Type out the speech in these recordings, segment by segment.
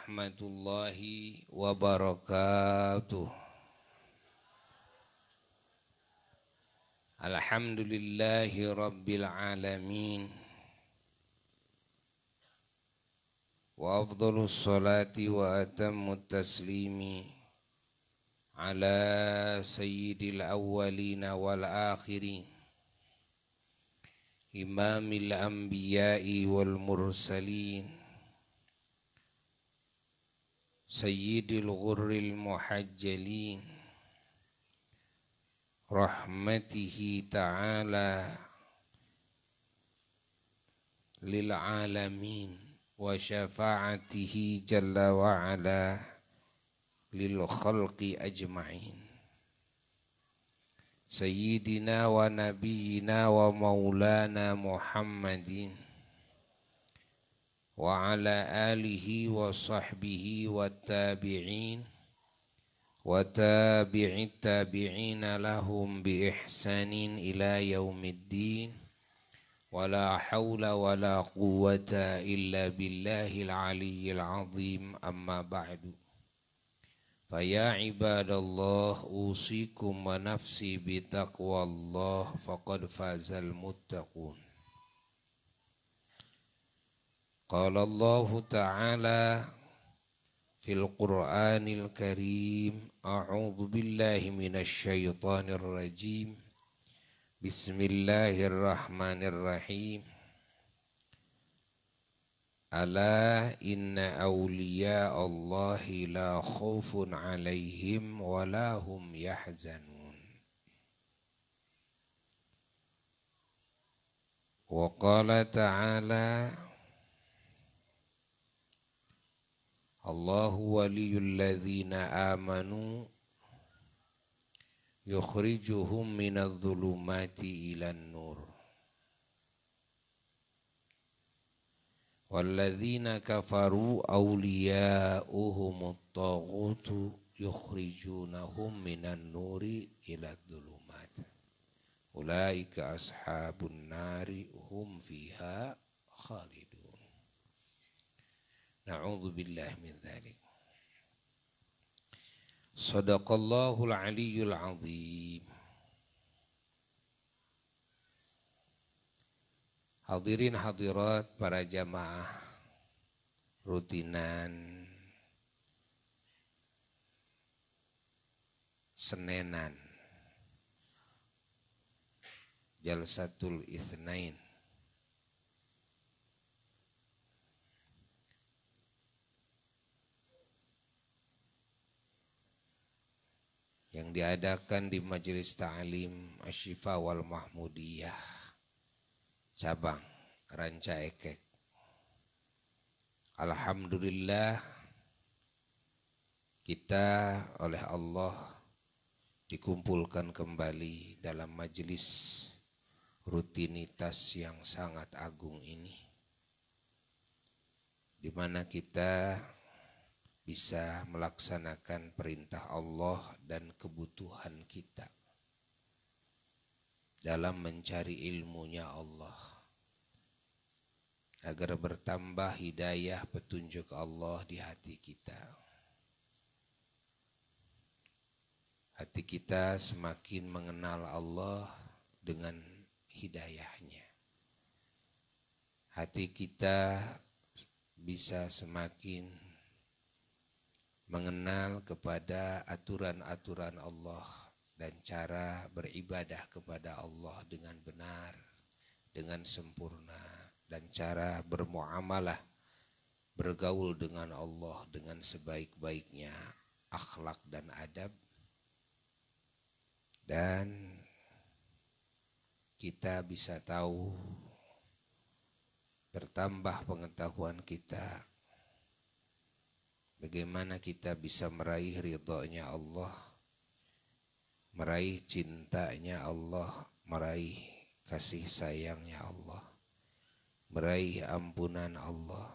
warahmatullahi wabarakatuh. Alhamdulillahi rabbil alamin. Wa afdhalus salati wa atammut taslimi ala sayyidil awwalina wal akhirin, imamil anbiya'i wal mursalin, sayyidil ghurril muhajjalin, rahmatihi ta'ala lil alamin, wa syafa'atihi jalla wa ala lil khalqi ajma'in. Sayyidina wa nabiyyina wa maulana Muhammadin wa ala alihi wa sahbihi wa tabi'in wa tabi'it tabi'ina lahum bi ihsanin ila yaumiddin. Wala hawla wala quwwata illa billahil aliyyil azim, amma ba'du. Faya ibadallah, usikum wa nafsi bitaqwallah, faqad fazal muttaqun. Qala Allah ta'ala fil Qur'anil Karim, a'udzu billahi minasy syaithanir rajim. Bismillahirrahmanirrahim. Ala inna awliya Allahi la khawfun alaihim wa la hum yahzanun. Wa qala ta'ala, Allahu waliyul ladzina amanu yukhrijuhum minadh dhulumati ilan nur. Walladzina kafaru awliya'uhumut taghutu yukhrijunahum minan nuri iladh dhulumat. Ulaika ashabun nari hum fiha khalidun. Na'udzu billahi min dzalik. Shadaqallahul aliyyul azim. Hadirin hadirat para jamaah rutinan Senenan Jalsatul Itsnain, yang diadakan di Majelis Ta'lim Asy-Syifa wal Mahmudiyah cabang Ranca Ekek. Alhamdulillah, kita oleh Allah dikumpulkan kembali dalam majelis rutinitas yang sangat agung ini, di mana kita bisa melaksanakan perintah Allah dan kebutuhan kita dalam mencari ilmunya Allah, agar bertambah hidayah petunjuk Allah di hati kita. Hati kita semakin mengenal Allah dengan hidayahnya. Hati kita bisa semakin mengenal kepada aturan-aturan Allah dan cara beribadah kepada Allah dengan benar, dengan sempurna, dan cara bermuamalah, bergaul dengan Allah dengan sebaik-baiknya akhlak dan adab. Dan kita bisa tahu, bertambah pengetahuan kita, bagaimana kita bisa meraih ridhonya Allah, meraih cintanya Allah, meraih kasih sayangnya Allah, meraih ampunan Allah,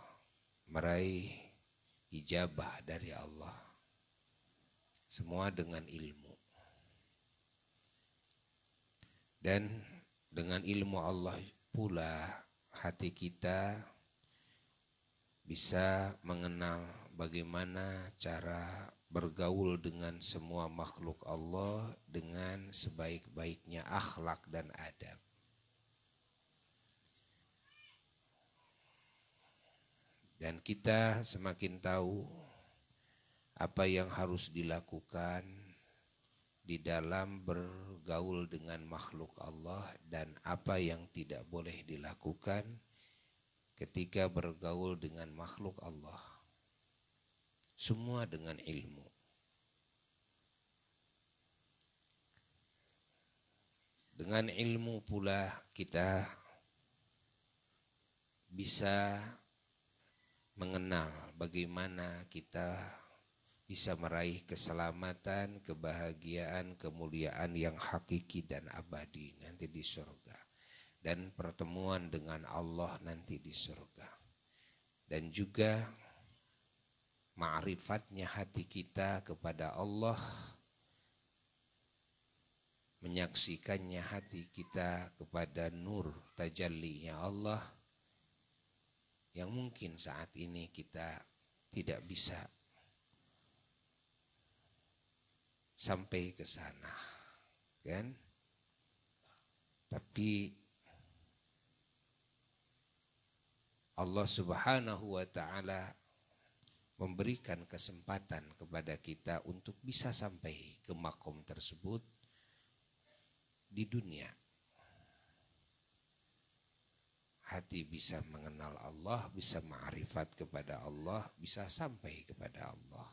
meraih ijabah dari Allah. Semua dengan ilmu. Dan dengan ilmu Allah pula hati kita bisa mengenal bagaimana cara bergaul dengan semua makhluk Allah dengan sebaik-baiknya akhlak dan adab. Dan kita semakin tahu apa yang harus dilakukan di dalam bergaul dengan makhluk Allah dan apa yang tidak boleh dilakukan ketika bergaul dengan makhluk Allah. Semua dengan ilmu. Dengan ilmu pula kita bisa mengenal bagaimana kita bisa meraih keselamatan, kebahagiaan, kemuliaan yang hakiki dan abadi nanti di surga. Dan pertemuan dengan Allah nanti di surga. Dan juga ma'rifatnya hati kita kepada Allah, menyaksikannya hati kita kepada nur tajallinya Allah yang mungkin saat ini kita tidak bisa sampai ke sana, kan? Tapi Allah Subhanahu wa taala memberikan kesempatan kepada kita untuk bisa sampai ke makom tersebut di dunia. Hati bisa mengenal Allah, bisa ma'rifat kepada Allah, bisa sampai kepada Allah.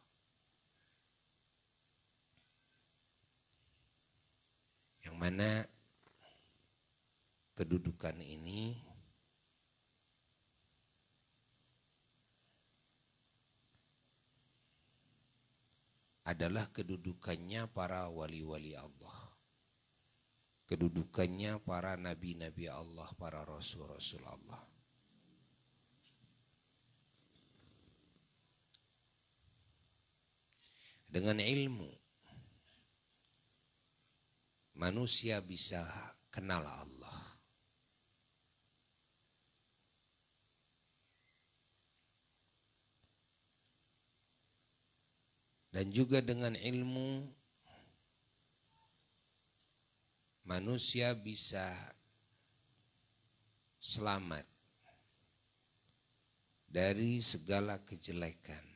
Yang mana kedudukan ini adalah kedudukannya para wali-wali Allah. Kedudukannya para nabi-nabi Allah, para rasul-rasul Allah. Dengan ilmu, manusia bisa kenal Allah. Dan juga dengan ilmu, manusia bisa selamat dari segala kejelekan.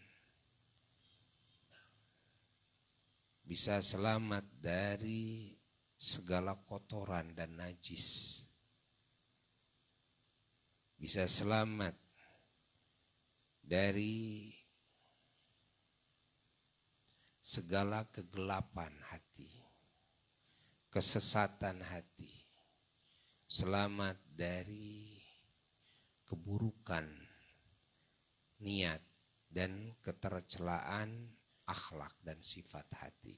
Bisa selamat dari segala kotoran dan najis. Bisa selamat dari segala kegelapan hati, kesesatan hati, selamat dari keburukan niat dan ketercelaan akhlak dan sifat hati.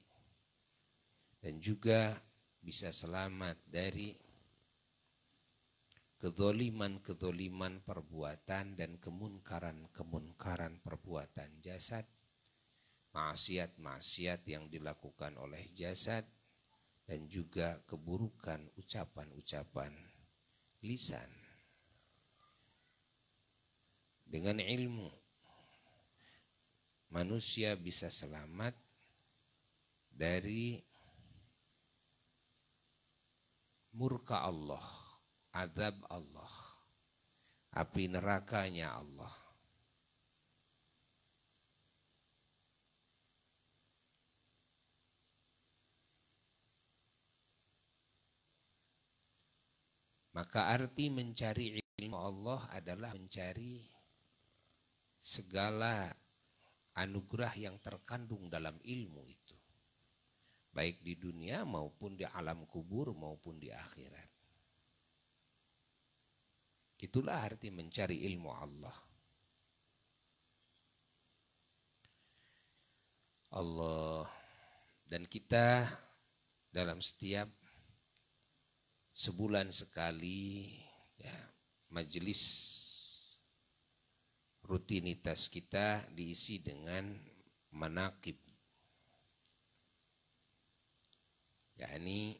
Dan juga bisa selamat dari kezoliman-kezoliman perbuatan dan kemunkaran-kemunkaran perbuatan jasad, maksiat-maksiat yang dilakukan oleh jasad, dan juga keburukan ucapan-ucapan lisan. Dengan ilmu, manusia bisa selamat dari murka Allah, azab Allah, api nerakanya Allah. Maka arti mencari ilmu Allah adalah mencari segala anugerah yang terkandung dalam ilmu itu. Baik di dunia maupun di alam kubur maupun di akhirat. Itulah arti mencari ilmu Allah. Allah. Dan kita dalam setiap sebulan sekali ya, majelis rutinitas kita diisi dengan manaqib, yakni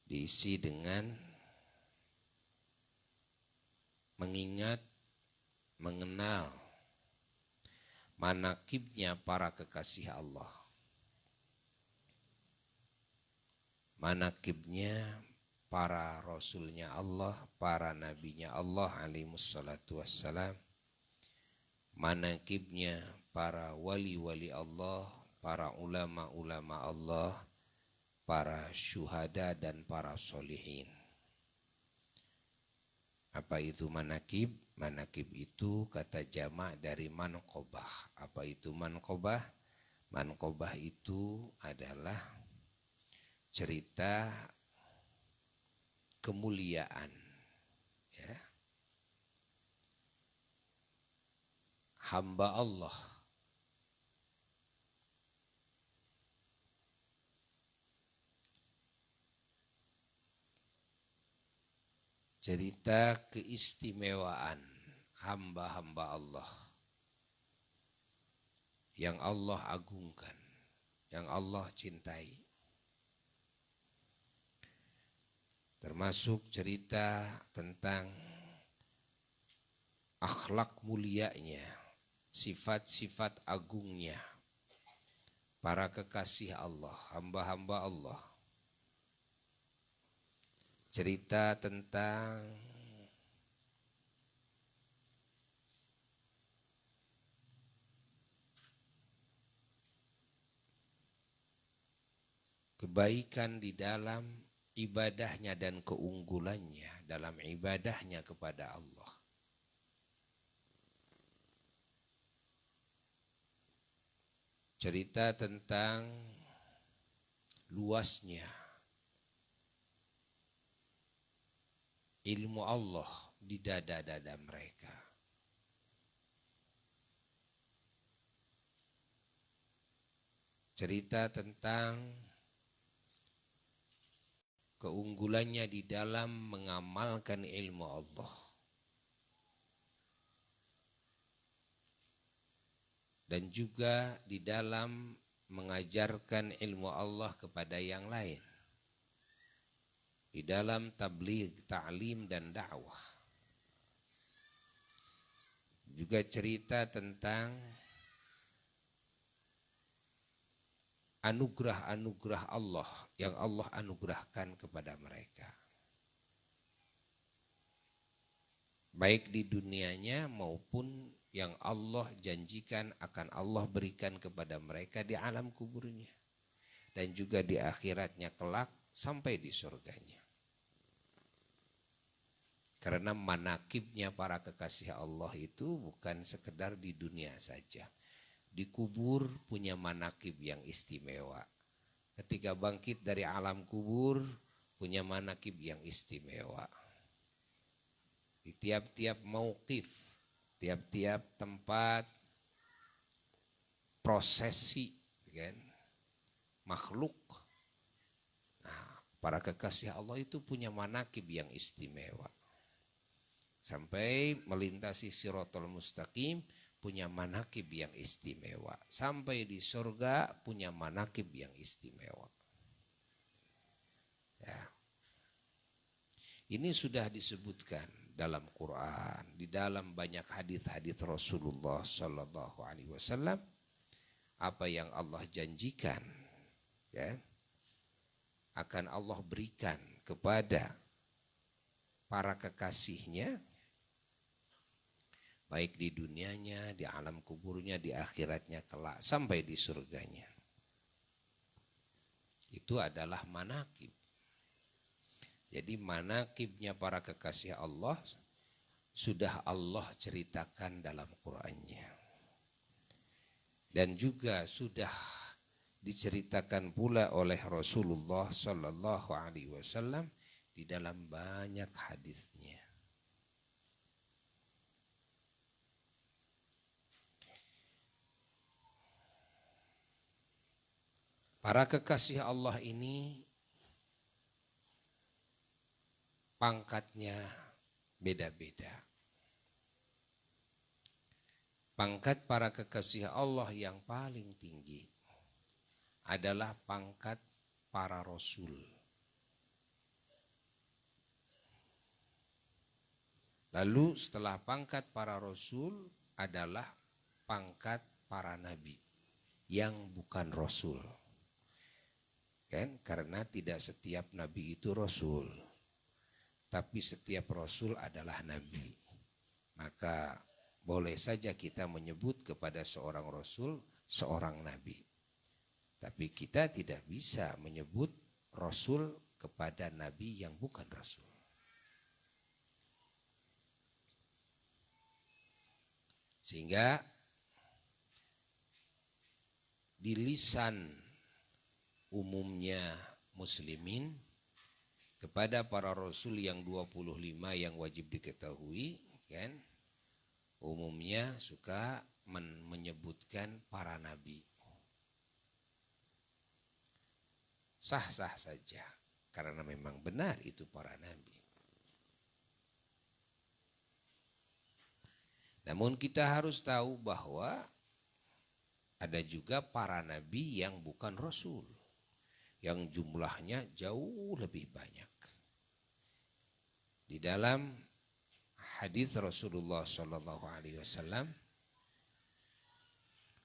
diisi dengan mengingat, mengenal manakibnya para kekasih Allah, manakibnya para rasulnya Allah, para nabinya Allah alaihissalatu wassalam, manakibnya para wali-wali Allah, para ulama-ulama Allah, para syuhada dan para solihin. Apa itu manakib? Manakib itu kata jamak dari manqobah. Apa itu manqobah? Manqobah itu adalah cerita kemuliaan, ya, hamba Allah cerita keistimewaan hamba-hamba Allah yang Allah agungkan, yang Allah cintai. Termasuk cerita tentang akhlak mulianya, sifat-sifat agungnya para kekasih Allah, hamba-hamba Allah. Cerita tentang kebaikan di dalam ibadahnya dan keunggulannya dalam ibadahnya kepada Allah. Cerita tentang luasnya ilmu Allah di dada-dada mereka. Cerita tentang keunggulannya di dalam mengamalkan ilmu Allah. Dan juga di dalam mengajarkan ilmu Allah kepada yang lain. Di dalam tabligh, ta'lim dan dakwah. Juga cerita tentang anugerah-anugerah Allah yang Allah anugerahkan kepada mereka. Baik di dunianya maupun yang Allah janjikan akan Allah berikan kepada mereka di alam kuburnya. Dan juga di akhiratnya kelak sampai di surganya. Karena manakibnya para kekasih Allah itu bukan sekedar di dunia saja. Di kubur punya manakib yang istimewa. Ketika bangkit dari alam kubur punya manakib yang istimewa. Di tiap-tiap mauqif, tiap-tiap tempat prosesi, kan, makhluk. Nah, para kekasih Allah itu punya manakib yang istimewa. Sampai melintasi Shiratal Mustaqim punya manakib yang istimewa. Sampai di surga punya manakib yang istimewa. Ya. Ini sudah disebutkan dalam Quran, di dalam banyak hadis-hadis Rasulullah Sallallahu Alaihi Wasallam, apa yang Allah janjikan, ya, akan Allah berikan kepada para kekasihnya, baik di dunianya, di alam kuburnya, di akhiratnya kelak, sampai di surganya. Itu adalah manakib. Jadi manakibnya para kekasih Allah sudah Allah ceritakan dalam Qur'annya. Dan juga sudah diceritakan pula oleh Rasulullah Sallallahu Alaihi Wasallam di dalam banyak hadisnya. Para kekasih Allah ini pangkatnya beda-beda. Pangkat para kekasih Allah yang paling tinggi adalah pangkat para rasul. Lalu setelah pangkat para rasul adalah pangkat para nabi yang bukan rasul. Kan? Karena tidak setiap nabi itu rasul. Tapi setiap rasul adalah nabi. Maka boleh saja kita menyebut kepada seorang rasul seorang nabi. Tapi kita tidak bisa menyebut rasul kepada nabi yang bukan rasul. Sehingga di lisan umumnya muslimin kepada para rasul yang 25 yang wajib diketahui, kan? Umumnya suka menyebutkan para nabi. Sah-sah saja karena memang benar itu para nabi. Namun kita harus tahu bahwa ada juga para nabi yang bukan rasul, yang jumlahnya jauh lebih banyak. Di dalam hadis Rasulullah SAW,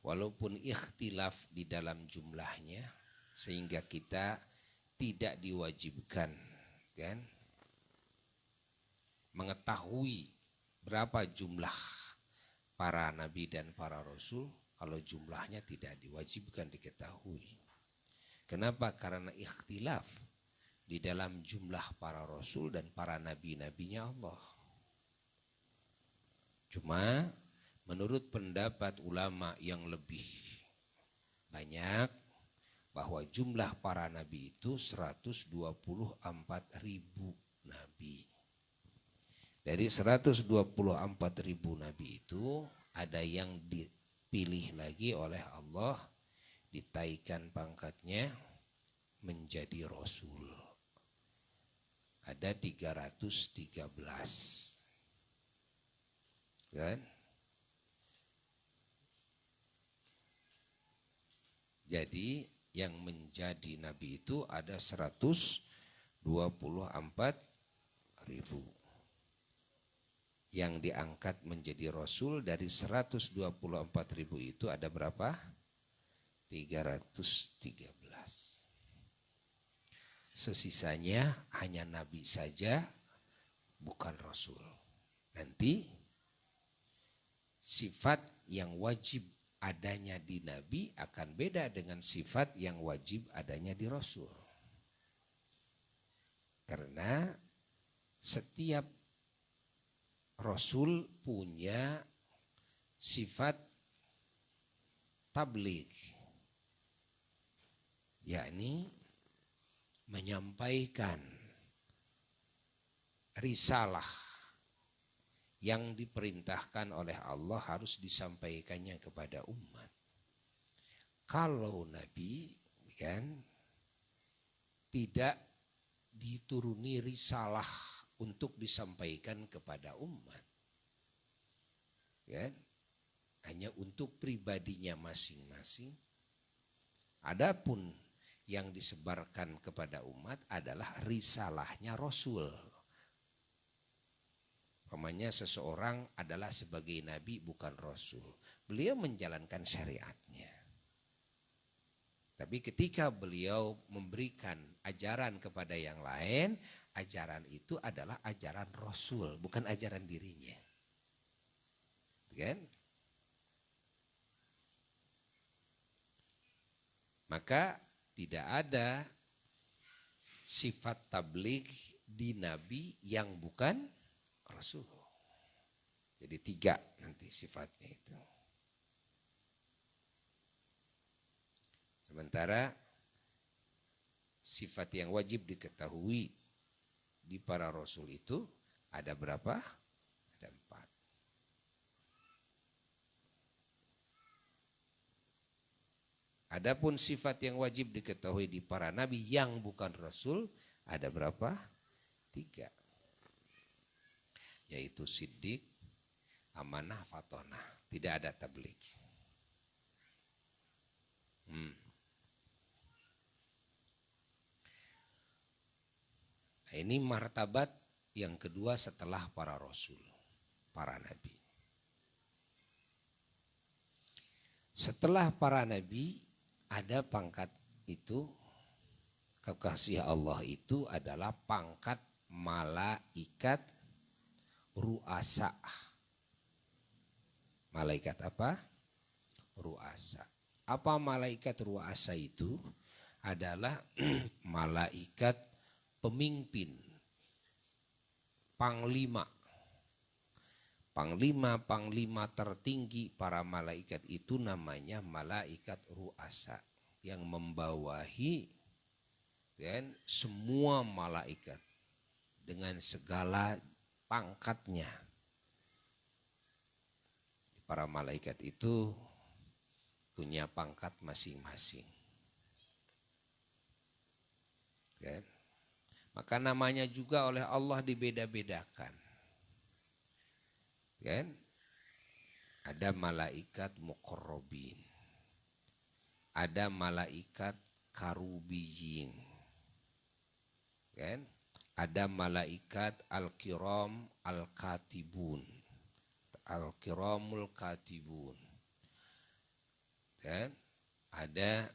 walaupun ikhtilaf di dalam jumlahnya, sehingga kita tidak diwajibkan, kan, mengetahui berapa jumlah para nabi dan para rasul kalau jumlahnya tidak diwajibkan diketahui. Kenapa? Karena ikhtilaf di dalam jumlah para rasul dan para nabi-nabinya Allah. Cuma menurut pendapat ulama yang lebih banyak bahwa jumlah para nabi itu 124.000 nabi. Dari 124.000 nabi itu ada yang dipilih lagi oleh Allah, ditaikan pangkatnya menjadi rasul. Ada 313. Kan? Jadi yang menjadi nabi itu ada 124.000. Yang diangkat menjadi rasul dari 124.000 itu ada berapa? 313. Sesisanya hanya nabi saja, bukan rasul. Nanti sifat yang wajib adanya di nabi akan beda dengan sifat yang wajib adanya di rasul. Karena setiap rasul punya sifat tabligh, yakni menyampaikan risalah yang diperintahkan oleh Allah harus disampaikannya kepada umat. Kalau nabi kan tidak dituruni risalah untuk disampaikan kepada umat, kan? Hanya untuk pribadinya masing-masing. Adapun yang disebarkan kepada umat adalah risalahnya rasul. Umpamanya seseorang adalah sebagai nabi bukan rasul, beliau menjalankan syariatnya. Tapi ketika beliau memberikan ajaran kepada yang lain, ajaran itu adalah ajaran rasul, bukan ajaran dirinya. Kan? Maka tidak ada sifat tabligh di nabi yang bukan rasul. Jadi 3 nanti sifatnya itu. Sementara sifat yang wajib diketahui di para rasul itu ada berapa? Ada 4. Adapun sifat yang wajib diketahui di para nabi yang bukan rasul ada berapa? 3. Yaitu siddiq, amanah, fatonah. Tidak ada tabligh. Ini martabat yang kedua setelah para rasul, para nabi. Setelah para nabi ada pangkat itu, kekasih Allah itu adalah pangkat malaikat ru'asa. Malaikat apa? Ru'asa. Apa malaikat ru'asa itu? Adalah malaikat pemimpin, panglima. Panglima tertinggi para malaikat itu namanya malaikat ru'asa, yang membawahi kan semua malaikat dengan segala pangkatnya. Para malaikat itu punya pangkat masing-masing. Kan? Maka namanya juga oleh Allah dibeda-bedakan. Kan? Ada malaikat muqarrabin. Ada malaikat karubiyin. Kan? Ada malaikat al-kiram al-katibun. Al-kiramul katibun. Dan ada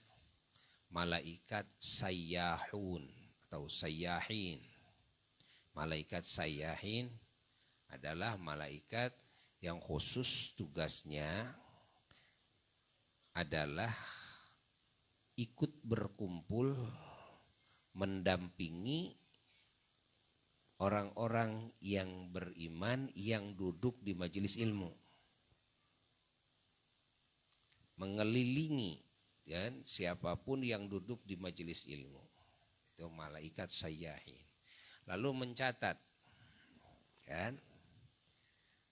malaikat sayyahun atau sayyahin. Malaikat sayyahin adalah malaikat yang khusus tugasnya adalah ikut berkumpul mendampingi orang-orang yang beriman yang duduk di majelis ilmu. Mengelilingi dan siapapun yang duduk di majelis ilmu. Itu malaikat sayyahin. Lalu mencatat, kan?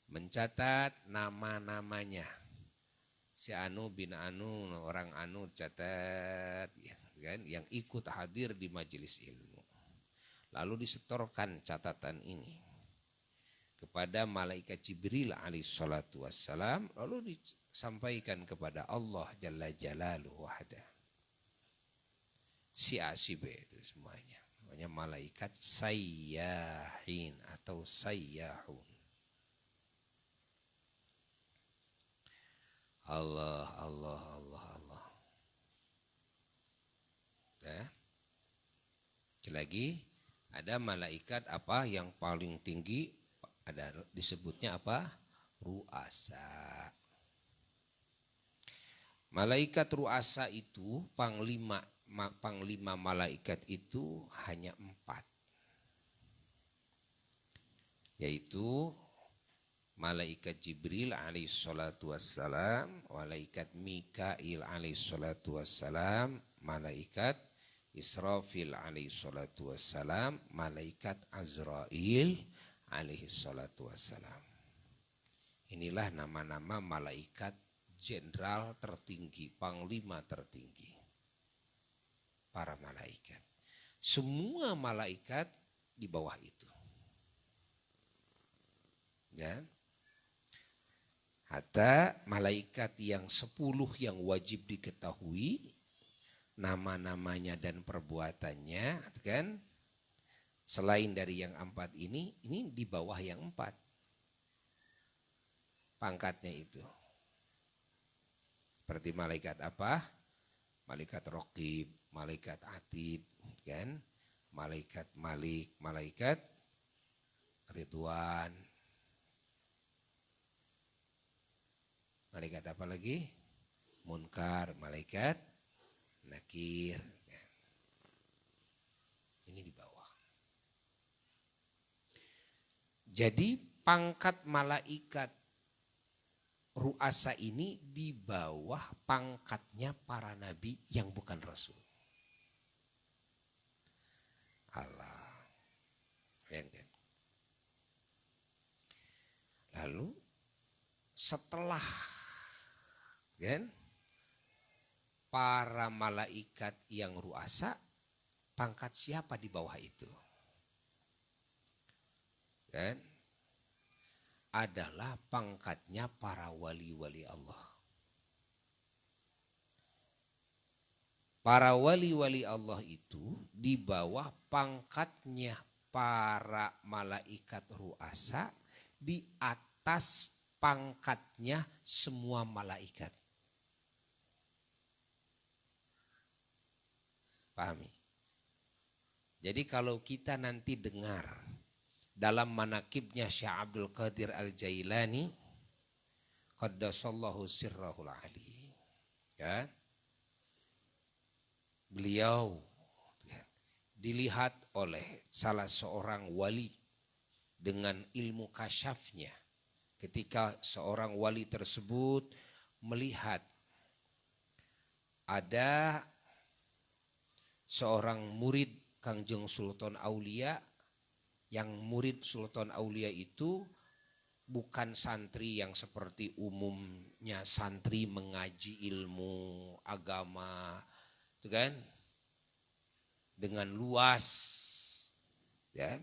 Mencatat nama-namanya. Si Anu bin Anu, orang Anu catat, ya, kan? Yang ikut hadir di majelis ilmu. Lalu disetorkan catatan ini kepada malaikat Jibril alaihissalatu wassalam, lalu disampaikan kepada Allah Jalla Jalaluhu wahda. Si A si B itu semuanya. Namanya malaikat sayyahin atau sayyahun. Allah, Allah, Allah, Allah. Ya. Lagi ada malaikat apa yang paling tinggi, ada disebutnya apa? Ru'asa. Malaikat ru'asa itu panglima malaikat itu hanya 4. Yaitu malaikat Jibril alaihissalatu wassalam, malaikat Mikail alaihissalatu wassalam, malaikat Israfil alaihissalatu wassalam, malaikat Azrail alaihissalatu wassalam. Inilah nama-nama malaikat jenderal tertinggi, panglima tertinggi. Para malaikat. Semua malaikat di bawah itu. Ya. Hatta malaikat yang 10 yang wajib diketahui nama-namanya dan perbuatannya, kan? Selain dari yang 4 ini di bawah yang 4. Pangkatnya itu. Seperti malaikat apa? Malaikat Raqib, malaikat Atid, kan? Malaikat Malik, malaikat Ridwan. Malaikat apa lagi? Munkar, malaikat Nakir. Ini di bawah. Jadi pangkat malaikat ru'asa ini di bawah pangkatnya para nabi yang bukan rasul. Allah. Lalu setelah kan para malaikat yang ru'asa, pangkat siapa di bawah itu? Kan? Adalah pangkatnya para wali-wali Allah. Para wali-wali Allah itu di bawah pangkatnya para malaikat ru'asa, di atas pangkatnya semua malaikat. Pahami? Jadi kalau kita nanti dengar dalam manakibnya Syekh Abdul Qadir Al-Jailani, qaddasallahu sirrahul ali, ya, beliau dilihat oleh salah seorang wali dengan ilmu kasyafnya. Ketika seorang wali tersebut melihat ada seorang murid Kangjeng Sultan Aulia, yang murid Sultan Aulia itu bukan santri yang seperti umumnya santri mengaji ilmu agama, itu kan, dengan luas, ya,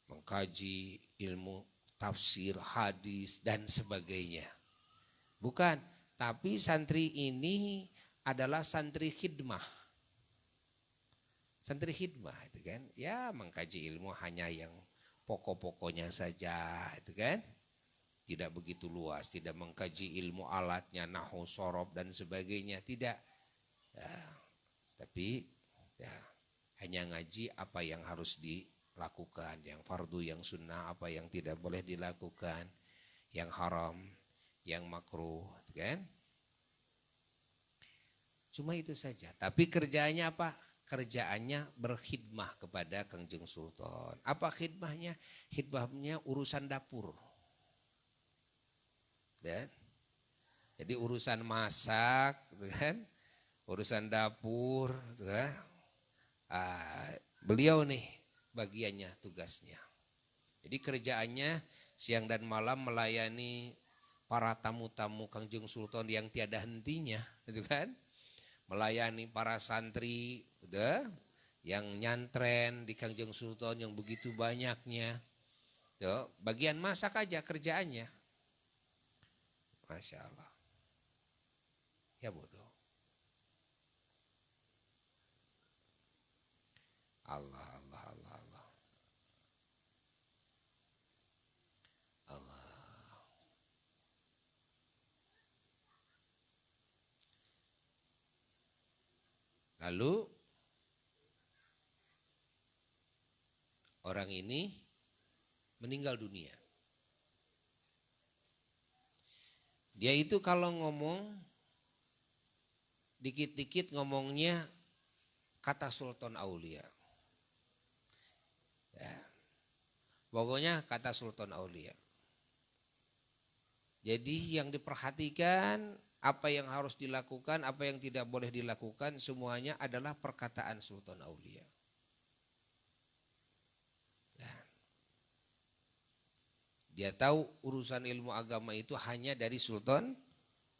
mengkaji ilmu tafsir, hadis dan sebagainya. Bukan, tapi santri ini adalah santri khidmah. Santri khidmah itu kan, ya mengkaji ilmu hanya yang pokok-pokoknya saja, itu kan. Tidak begitu luas, tidak mengkaji ilmu alatnya, nahwu, sorob dan sebagainya, tidak. Ya, tapi ya, hanya ngaji apa yang harus dilakukan, yang fardu, yang sunnah, apa yang tidak boleh dilakukan, yang haram, yang makruh, kan? Cuma itu saja. Tapi kerjaannya apa? Kerjaannya berkhidmah kepada Kangjeng Sultan. Apa khidmahnya? Khidmahnya urusan dapur. Dan jadi urusan masak, kan? Urusan dapur, kan? Beliau nih bagiannya, tugasnya. Jadi kerjaannya siang dan malam melayani para tamu-tamu Kangjeng Sultan yang tiada hentinya, gitu kan? Melayani para santri, udah, yang nyantren di Kangjeng Sultan yang begitu banyaknya. Yo, bagian masak aja kerjaannya. Masya Allah. Ya bodoh. Allah, Allah, Allah, Allah. Allah. Lalu orang ini meninggal dunia. Dia itu kalau ngomong dikit-dikit ngomongnya kata Sultan Aulia. Ya. Pokoknya kata Sultan Aulia. Jadi yang diperhatikan, apa yang harus dilakukan, apa yang tidak boleh dilakukan, semuanya adalah perkataan Sultan Aulia. Ya. Dia tahu urusan ilmu agama itu hanya dari Sultan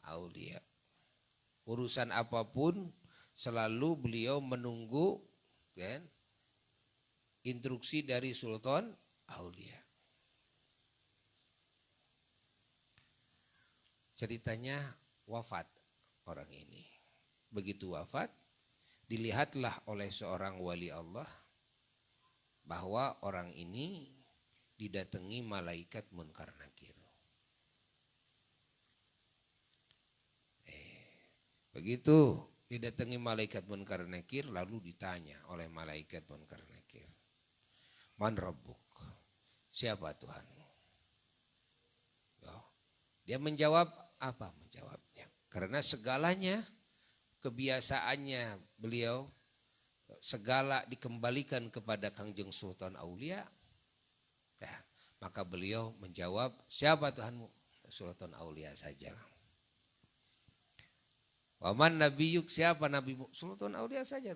Aulia. Urusan apapun selalu beliau menunggu, kan, instruksi dari Sultan Aulia. Ceritanya wafat orang ini. Begitu wafat, dilihatlah oleh seorang wali Allah bahwa orang ini didatangi malaikat munkar nakir. Begitu didatangi malaikat munkar nakir, lalu ditanya oleh malaikat munkar nakir, Man Rabbuk, siapa Tuhanmu? Dia menjawab, apa menjawabnya? Karena segalanya, kebiasaannya beliau, segala dikembalikan kepada Kangjeng Sultan Aulia. Nah, maka beliau menjawab, siapa Tuhanmu? Sultan Aulia saja. Waman nabiyuk, siapa nabimu? Sultan Aulia saja.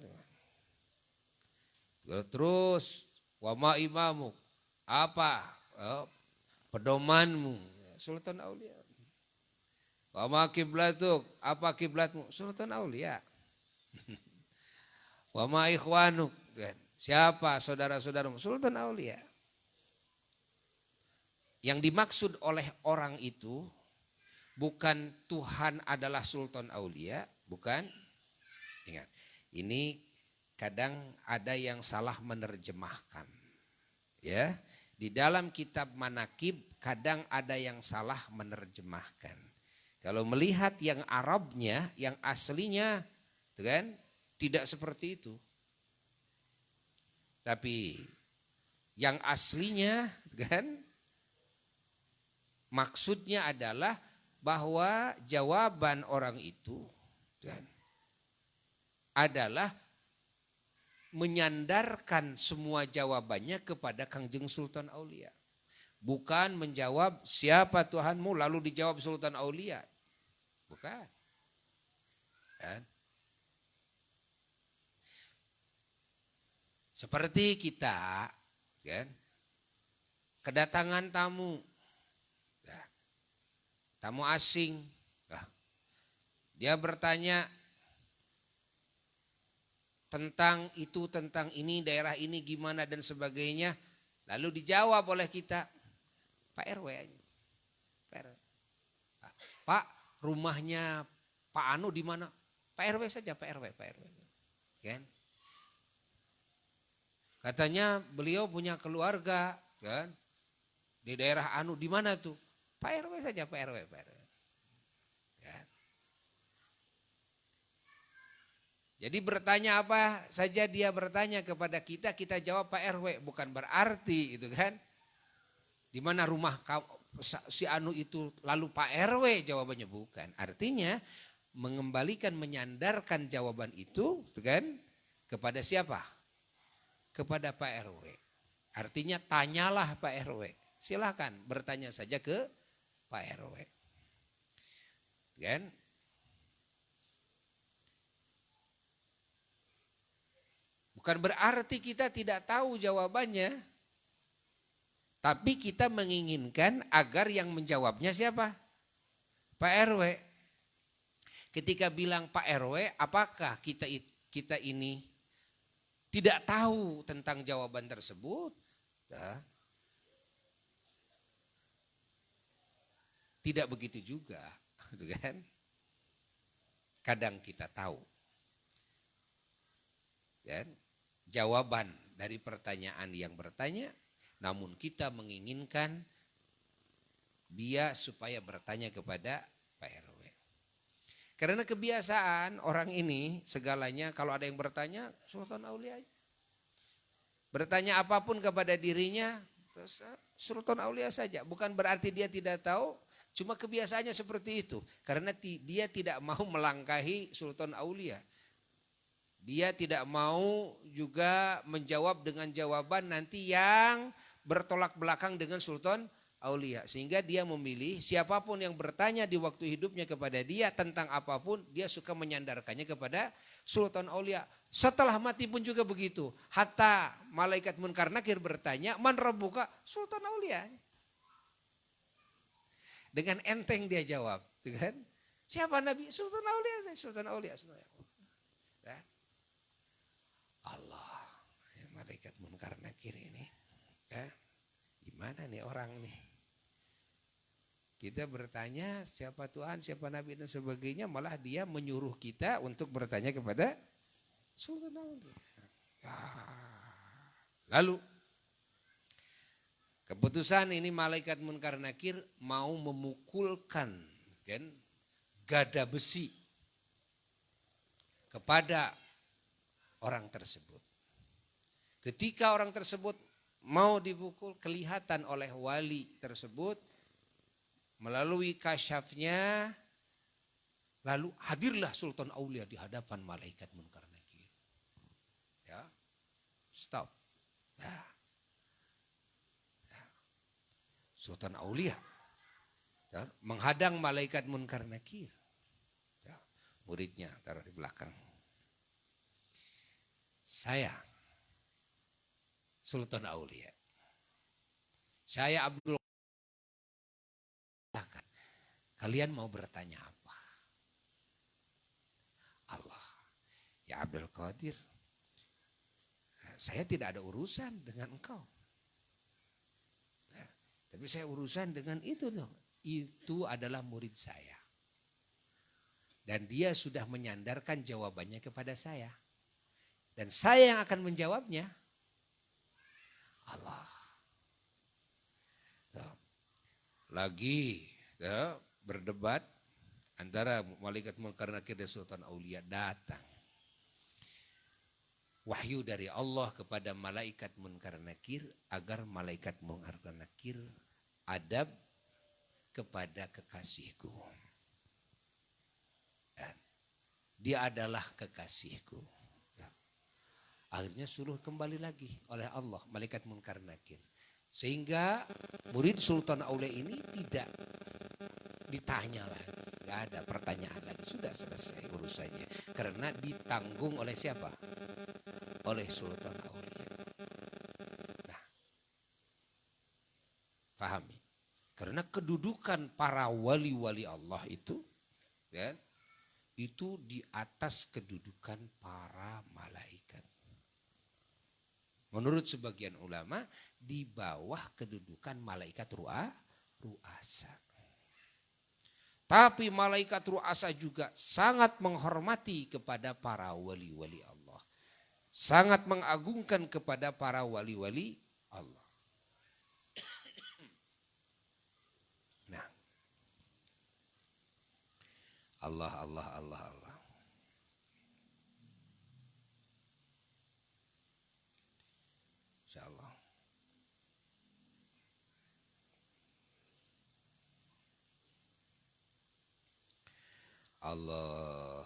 Terus, wama imamuk, apa pedomanmu? Sultan Aulia. Wama kiblatuk, apa kiblatmu? Sultan Aulia. Wama ikhwanuk, siapa saudara-saudaramu? Sultan Aulia. Yang dimaksud oleh orang itu bukan Tuhan adalah Sultan Aulia, bukan. Ingat, ini kadang ada yang salah menerjemahkan. Ya, di dalam kitab manakib kadang ada yang salah menerjemahkan. Kalau melihat yang Arabnya, yang aslinya, kan, Tidak seperti itu. Tapi yang aslinya kan maksudnya adalah bahwa jawaban orang itu kan, adalah menyandarkan semua jawabannya kepada Kangjeng Sultan Aulia. Bukan menjawab siapa Tuhanmu lalu dijawab Sultan Aulia. Bukan. Kan? Seperti kita kan, kedatangan tamu. Nah, tamu asing. Nah, dia bertanya tentang itu, tentang ini, daerah ini gimana dan sebagainya. Lalu dijawab oleh kita, Pak RW aja. Pak RW. Nah, Pak, rumahnya Pak Anu di mana? Pak RW saja, Pak RW, Pak RW. Kan? Katanya beliau punya keluarga, kan? Di daerah Anu, di mana tuh? Pak RW saja, Pak RW, Pak RW. Kan? Jadi bertanya apa saja dia bertanya kepada kita, kita jawab Pak RW. Bukan berarti itu kan. Di mana rumah si Anu itu lalu Pak RW jawabannya, bukan. Artinya mengembalikan, menyandarkan jawaban itu kan kepada siapa? Kepada Pak RW. Artinya tanyalah Pak RW. Silakan bertanya saja ke Pak RW. Kan? Bukan berarti kita tidak tahu jawabannya. Tapi kita menginginkan agar yang menjawabnya siapa? Pak RW. Ketika bilang Pak RW, apakah kita ini tidak tahu tentang jawaban tersebut? Nah, tidak begitu juga, gitu kan? Kadang kita tahu, kan? Jawaban dari pertanyaan yang bertanya, namun kita menginginkan dia supaya bertanya kepada Pak RW. Karena kebiasaan orang ini segalanya kalau ada yang bertanya Sultan Aulia aja. Bertanya apapun kepada dirinya Sultan Aulia saja. Bukan berarti dia tidak tahu, cuma kebiasaannya seperti itu. Karena dia tidak mau melangkahi Sultan Aulia. Dia tidak mau juga menjawab dengan jawaban nanti yang bertolak belakang dengan Sultan Aulia. Sehingga dia memilih siapapun yang bertanya di waktu hidupnya kepada dia tentang apapun, dia suka menyandarkannya kepada Sultan Aulia. Setelah mati pun juga begitu. Hatta malaikat Munkar Nakir bertanya, man rabbuka? Sultan Aulia. Dengan enteng dia jawab. Kan? Siapa Nabi? Sultan Aulia. Sultan Aulia. Kan? Allah. Malaikat Munkar Nakir ini. Kan? Gimana nih orang nih? Kita bertanya siapa Tuhan, siapa Nabi dan sebagainya, malah dia menyuruh kita untuk bertanya kepada Sultan Aulia. Lalu keputusan ini malaikat Munkar Nakir mau memukulkan kan gada besi kepada orang tersebut. Ketika orang tersebut mau dipukul, kelihatan oleh wali tersebut melalui kasyafnya, lalu hadirlah Sultan Aulia di hadapan malaikat Munkar Nakir. Ya, stop. Ya. Ya. Sultan Aulia ya, menghadang malaikat Munkar Nakir. Ya. Muridnya taruh di belakang. Saya Sultan Aulia. Saya Abdul. Kalian mau bertanya apa? Allah. Ya Abdul Qadir. Saya tidak ada urusan dengan engkau. Ya, tapi saya urusan dengan itu dong. Itu adalah murid saya. Dan dia sudah menyandarkan jawabannya kepada saya. Dan saya yang akan menjawabnya. Allah. Lagi ya, berdebat antara malaikat Munkar Nakir dan Sultan Aulia datang. wahyu dari Allah kepada malaikat Munkar Nakir agar malaikat Munkar Nakir adab kepada kekasihku. Dan dia adalah kekasihku. Akhirnya suruh kembali lagi oleh Allah malaikat Munkar Nakir. Sehingga murid Sultan Aulia ini tidak ditanya lagi. Gak ada pertanyaan lagi. Sudah selesai urusannya. Karena ditanggung oleh siapa? Oleh Sultan Aulia. Nah, pahami. Karena kedudukan para wali-wali Allah itu, ya, itu di atas kedudukan para malaikat. Menurut sebagian ulama, di bawah kedudukan malaikat ru'asa. Tapi malaikat ru'asa juga sangat menghormati kepada para wali-wali Allah. Sangat mengagungkan kepada para wali-wali Allah. Nah, Allah. InsyaAllah. Allah.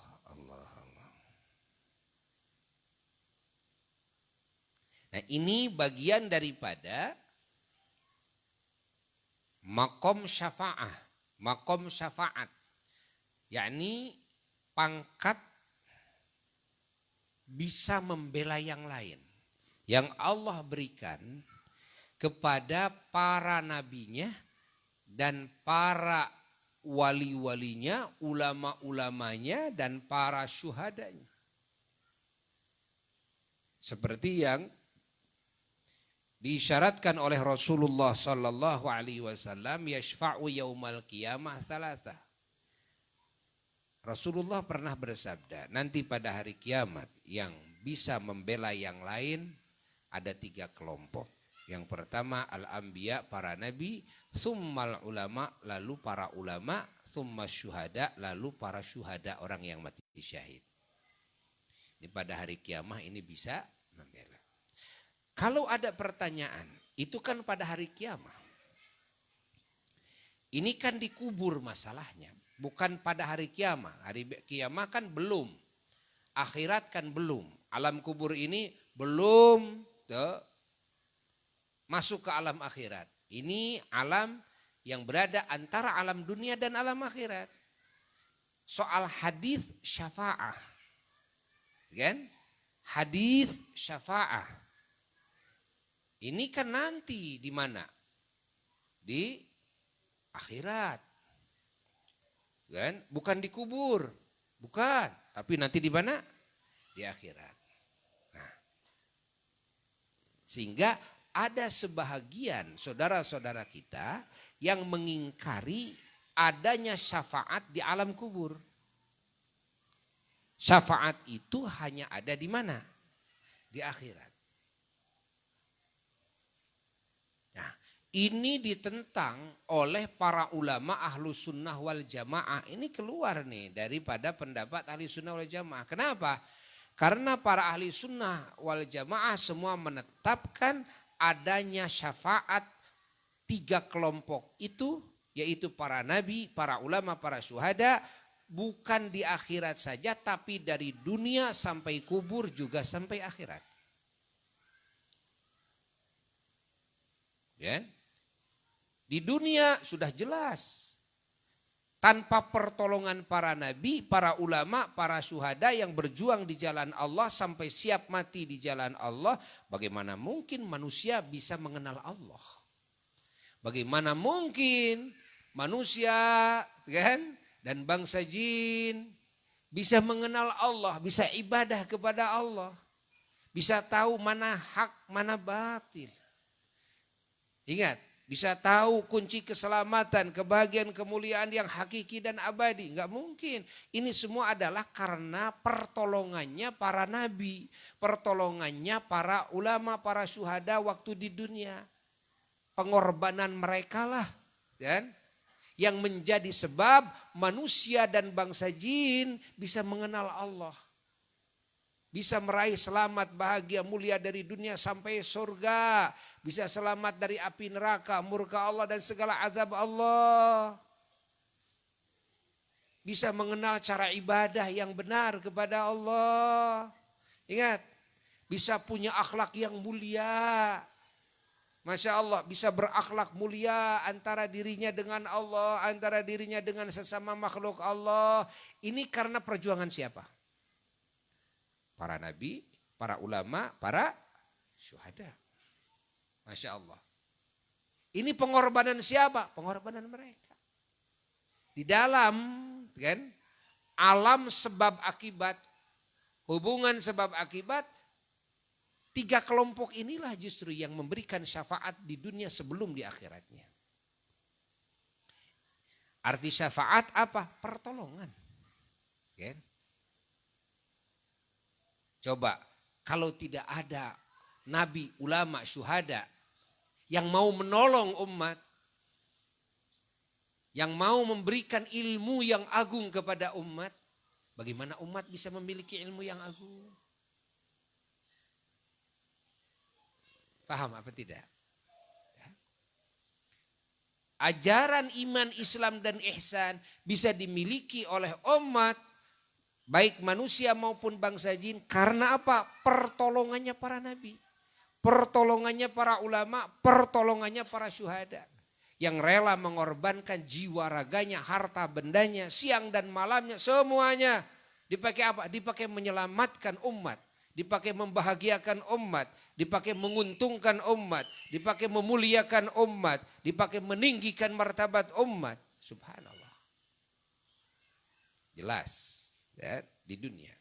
Nah, ini bagian daripada makom syafaat. Yakni pangkat bisa membela yang lain. Yang Allah berikan kepada para nabinya dan para wali-walinya, ulama-ulamanya dan para syuhadanya. Seperti yang diisyaratkan oleh Rasulullah sallallahu alaihi wasallam, yashfa'u yaumal qiyamah thalatha. Rasulullah pernah bersabda, nanti pada hari kiamat yang bisa membela yang lain ada 3 kelompok. Yang pertama al-anbiya, para nabi, tsummal ulama, lalu para ulama, tsummas syuhada, lalu para syuhada, orang yang mati syahid. Ini pada hari kiamat ini bisa membela. Kalau ada pertanyaan, itu kan pada hari kiamat. Ini kan dikubur masalahnya, bukan pada hari kiamat. Hari kiamat kan belum, akhirat kan belum, alam kubur ini belum masuk ke alam akhirat. Ini alam yang berada antara alam dunia dan alam akhirat. Soal hadis syafa'ah, kan? Hadis syafa'ah. Ini kan nanti di mana? Di akhirat. Kan? Bukan di kubur. Bukan, tapi nanti di mana? Di akhirat. Nah. Sehingga ada sebahagian saudara-saudara kita yang mengingkari adanya syafaat di alam kubur. Syafaat itu hanya ada di mana? Di akhirat. Nah, ini ditentang oleh para ulama ahlu sunnah wal jamaah. Ini keluar nih daripada pendapat ahli sunnah wal jamaah. Kenapa? Karena para ahli sunnah wal jamaah semua menetapkan adanya syafaat 3 kelompok itu, yaitu para nabi, para ulama, para syuhada, bukan di akhirat saja tapi dari dunia sampai kubur juga sampai akhirat. Ya? Di dunia sudah jelas. Tanpa pertolongan para nabi, para ulama, para syuhada yang berjuang di jalan Allah sampai siap mati di jalan Allah, bagaimana mungkin manusia bisa mengenal Allah? Bagaimana mungkin manusia, kan, dan bangsa jin bisa mengenal Allah, bisa ibadah kepada Allah, bisa tahu mana hak, mana batil. Ingat, bisa tahu kunci keselamatan, kebahagiaan, kemuliaan yang hakiki dan abadi. Enggak mungkin. Ini semua adalah karena pertolongannya para nabi. Pertolongannya para ulama, para syuhada waktu di dunia. Pengorbanan mereka lah. Kan? Yang menjadi sebab manusia dan bangsa jin bisa mengenal Allah. bisa meraih selamat, bahagia, mulia dari dunia sampai surga, bisa selamat dari api neraka, murka Allah dan segala azab Allah. Bisa mengenal cara ibadah yang benar kepada Allah. Ingat, bisa punya akhlak yang mulia. Masya Allah, bisa berakhlak mulia antara dirinya dengan Allah, antara dirinya dengan sesama makhluk Allah. Ini karena perjuangan siapa? Para nabi, para ulama, para syuhada. Masya Allah. Ini pengorbanan siapa? Pengorbanan mereka. Di dalam kan alam sebab akibat, hubungan sebab akibat, 3 kelompok inilah justru yang memberikan syafaat di dunia sebelum di akhiratnya. Arti syafaat apa? Pertolongan. Kan? Coba kalau tidak ada nabi, ulama, syuhada yang mau menolong umat, yang mau memberikan ilmu yang agung kepada umat, bagaimana umat bisa memiliki ilmu yang agung? Paham apa tidak? Ajaran iman, Islam dan ihsan bisa dimiliki oleh umat, baik manusia maupun bangsa jin, karena apa? Pertolongannya para nabi, pertolongannya para ulama, pertolongannya para syuhada. Yang rela mengorbankan jiwa raganya, harta bendanya, siang dan malamnya, semuanya. Dipakai apa? Dipakai menyelamatkan umat, dipakai membahagiakan umat, dipakai menguntungkan umat, dipakai memuliakan umat, dipakai meninggikan martabat umat. Subhanallah. Jelas ya, di dunia.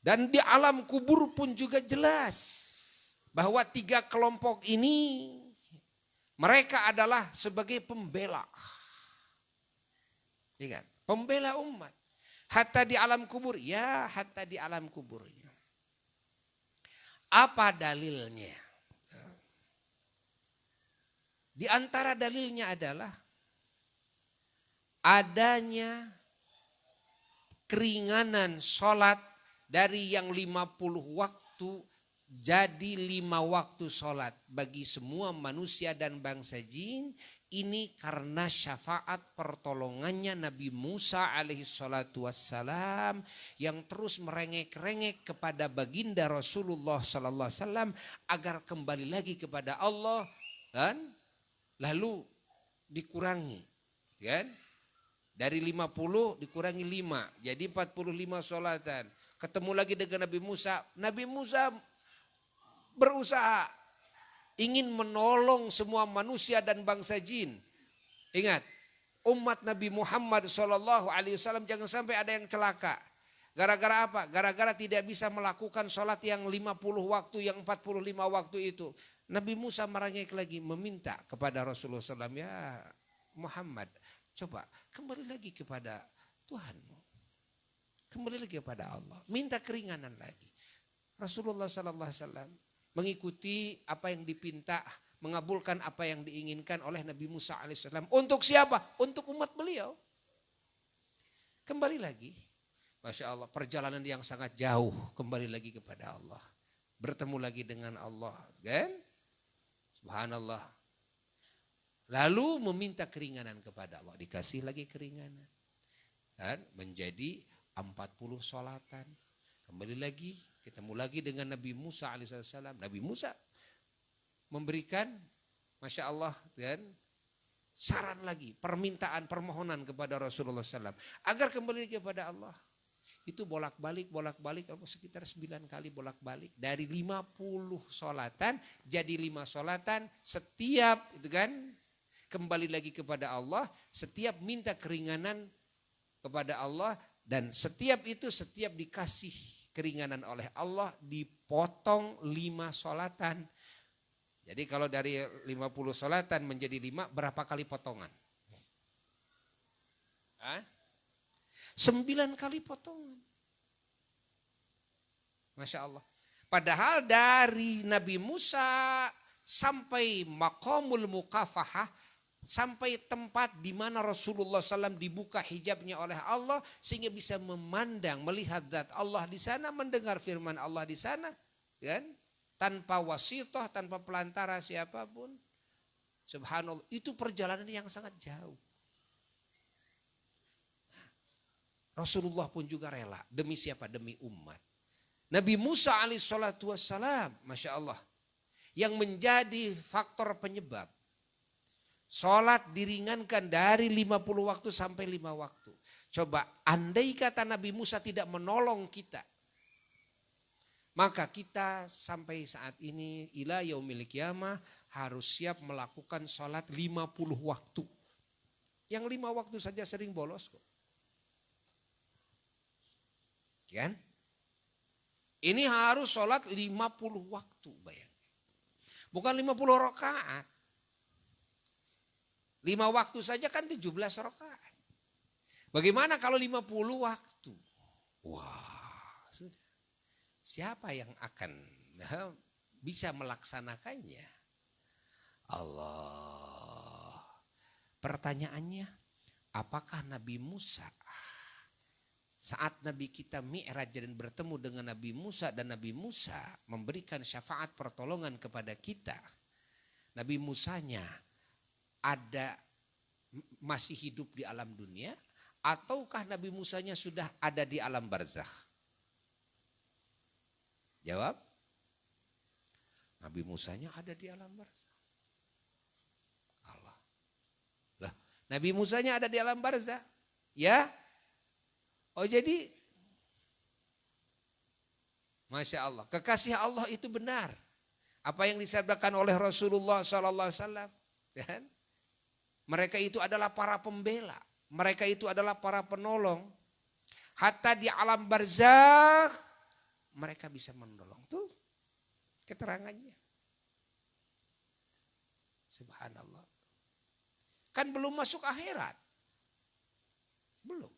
Dan di alam kubur pun juga jelas bahwa 3 kelompok ini mereka adalah sebagai pembela. Ingat, pembela umat. Hatta di alam kubur, ya hatta di alam kuburnya. Apa dalilnya? Di antara dalilnya adalah adanya keringanan sholat dari yang 50 waktu jadi 5 waktu sholat bagi semua manusia dan bangsa jin. Ini karena syafaat pertolongannya Nabi Musa alaihi salatu wassalam yang terus merengek-rengek kepada baginda Rasulullah sallallahu alaihi wasallam agar kembali lagi kepada Allah, dan lalu dikurangi kan? Dari 50 dikurangi 5 jadi 45 sholatan. Ketemu lagi dengan Nabi Musa. Nabi Musa berusaha ingin menolong semua manusia dan bangsa jin. Ingat, umat Nabi Muhammad SAW jangan sampai ada yang celaka. Gara-gara apa? Gara-gara tidak bisa melakukan sholat yang 50 waktu, yang 45 waktu itu. Nabi Musa merengek lagi meminta kepada Rasulullah SAW, ya Muhammad, coba kembali lagi kepada Tuhanmu. Kembali lagi kepada Allah. Minta keringanan lagi. Rasulullah SAW mengikuti apa yang dipinta, mengabulkan apa yang diinginkan oleh Nabi Musa alaihissalam. Untuk siapa? Untuk umat beliau. Kembali lagi. Masya Allah, perjalanan yang sangat jauh. Kembali lagi kepada Allah. Bertemu lagi dengan Allah. Kan? Subhanallah. Lalu meminta keringanan kepada Allah. Dikasih lagi keringanan. Dan menjadi 40 sholatan. Kembali lagi. Ketemu lagi dengan Nabi Musa alaihissalam. Nabi Musa memberikan, Masya Allah, kan, saran lagi, permintaan, permohonan kepada Rasulullah SAW. Agar kembali kepada Allah. Itu bolak-balik, sekitar 9 kali bolak-balik. Dari 50 sholatan, jadi 5 sholatan. Setiap, itu kan, kembali lagi kepada Allah. Setiap minta keringanan kepada Allah. Dan setiap itu, setiap dikasih keringanan oleh Allah, dipotong 5 sholatan. Jadi kalau dari 50 sholatan menjadi 5, berapa kali potongan? 9 kali potongan. Masya Allah. Padahal dari Nabi Musa sampai maqamul mukafahah Sampai tempat di mana Rasulullah SAW dibuka hijabnya oleh Allah sehingga bisa memandang, melihat zat Allah di sana, mendengar firman Allah di sana, kan? Tanpa wasithah, tanpa pelantara siapapun. Subhanallah, itu perjalanan yang sangat jauh. Rasulullah pun juga rela. Demi siapa? Demi umat. Nabi Musa alaihissalatu wassalam, Masya Allah, yang menjadi faktor penyebab. Sholat diringankan dari 50 waktu sampai 5 waktu. Coba andai kata Nabi Musa tidak menolong kita, maka kita sampai saat ini ila yaumil qiyamah harus siap melakukan sholat 50 waktu. Yang 5 waktu saja sering bolos kok. Kan? Ini harus sholat 50 waktu, bayangkan. Bukan 50 rakaat. 5 waktu saja kan 17 rakaat. Bagaimana kalau 50 waktu? Wah, sudah. Siapa yang akan bisa melaksanakannya? Allah. Pertanyaannya, apakah Nabi Musa saat Nabi kita Mi'raj dan bertemu dengan Nabi Musa dan Nabi Musa memberikan syafaat pertolongan kepada kita, Nabi Musanya ada masih hidup di alam dunia ataukah Nabi Musanya sudah ada di alam barzakh? Jawab. Nabi Musanya ada di alam barzakh. Allah. Lah, Nabi Musanya ada di alam barzakh. Ya? Oh jadi Masya Allah, kekasih Allah itu benar. Apa yang disabdakan oleh Rasulullah SAW. Kan? Mereka itu adalah para pembela. Mereka itu adalah para penolong. Hatta di alam barzakh mereka bisa menolong. Tuh keterangannya. Subhanallah. Kan belum masuk akhirat. Belum.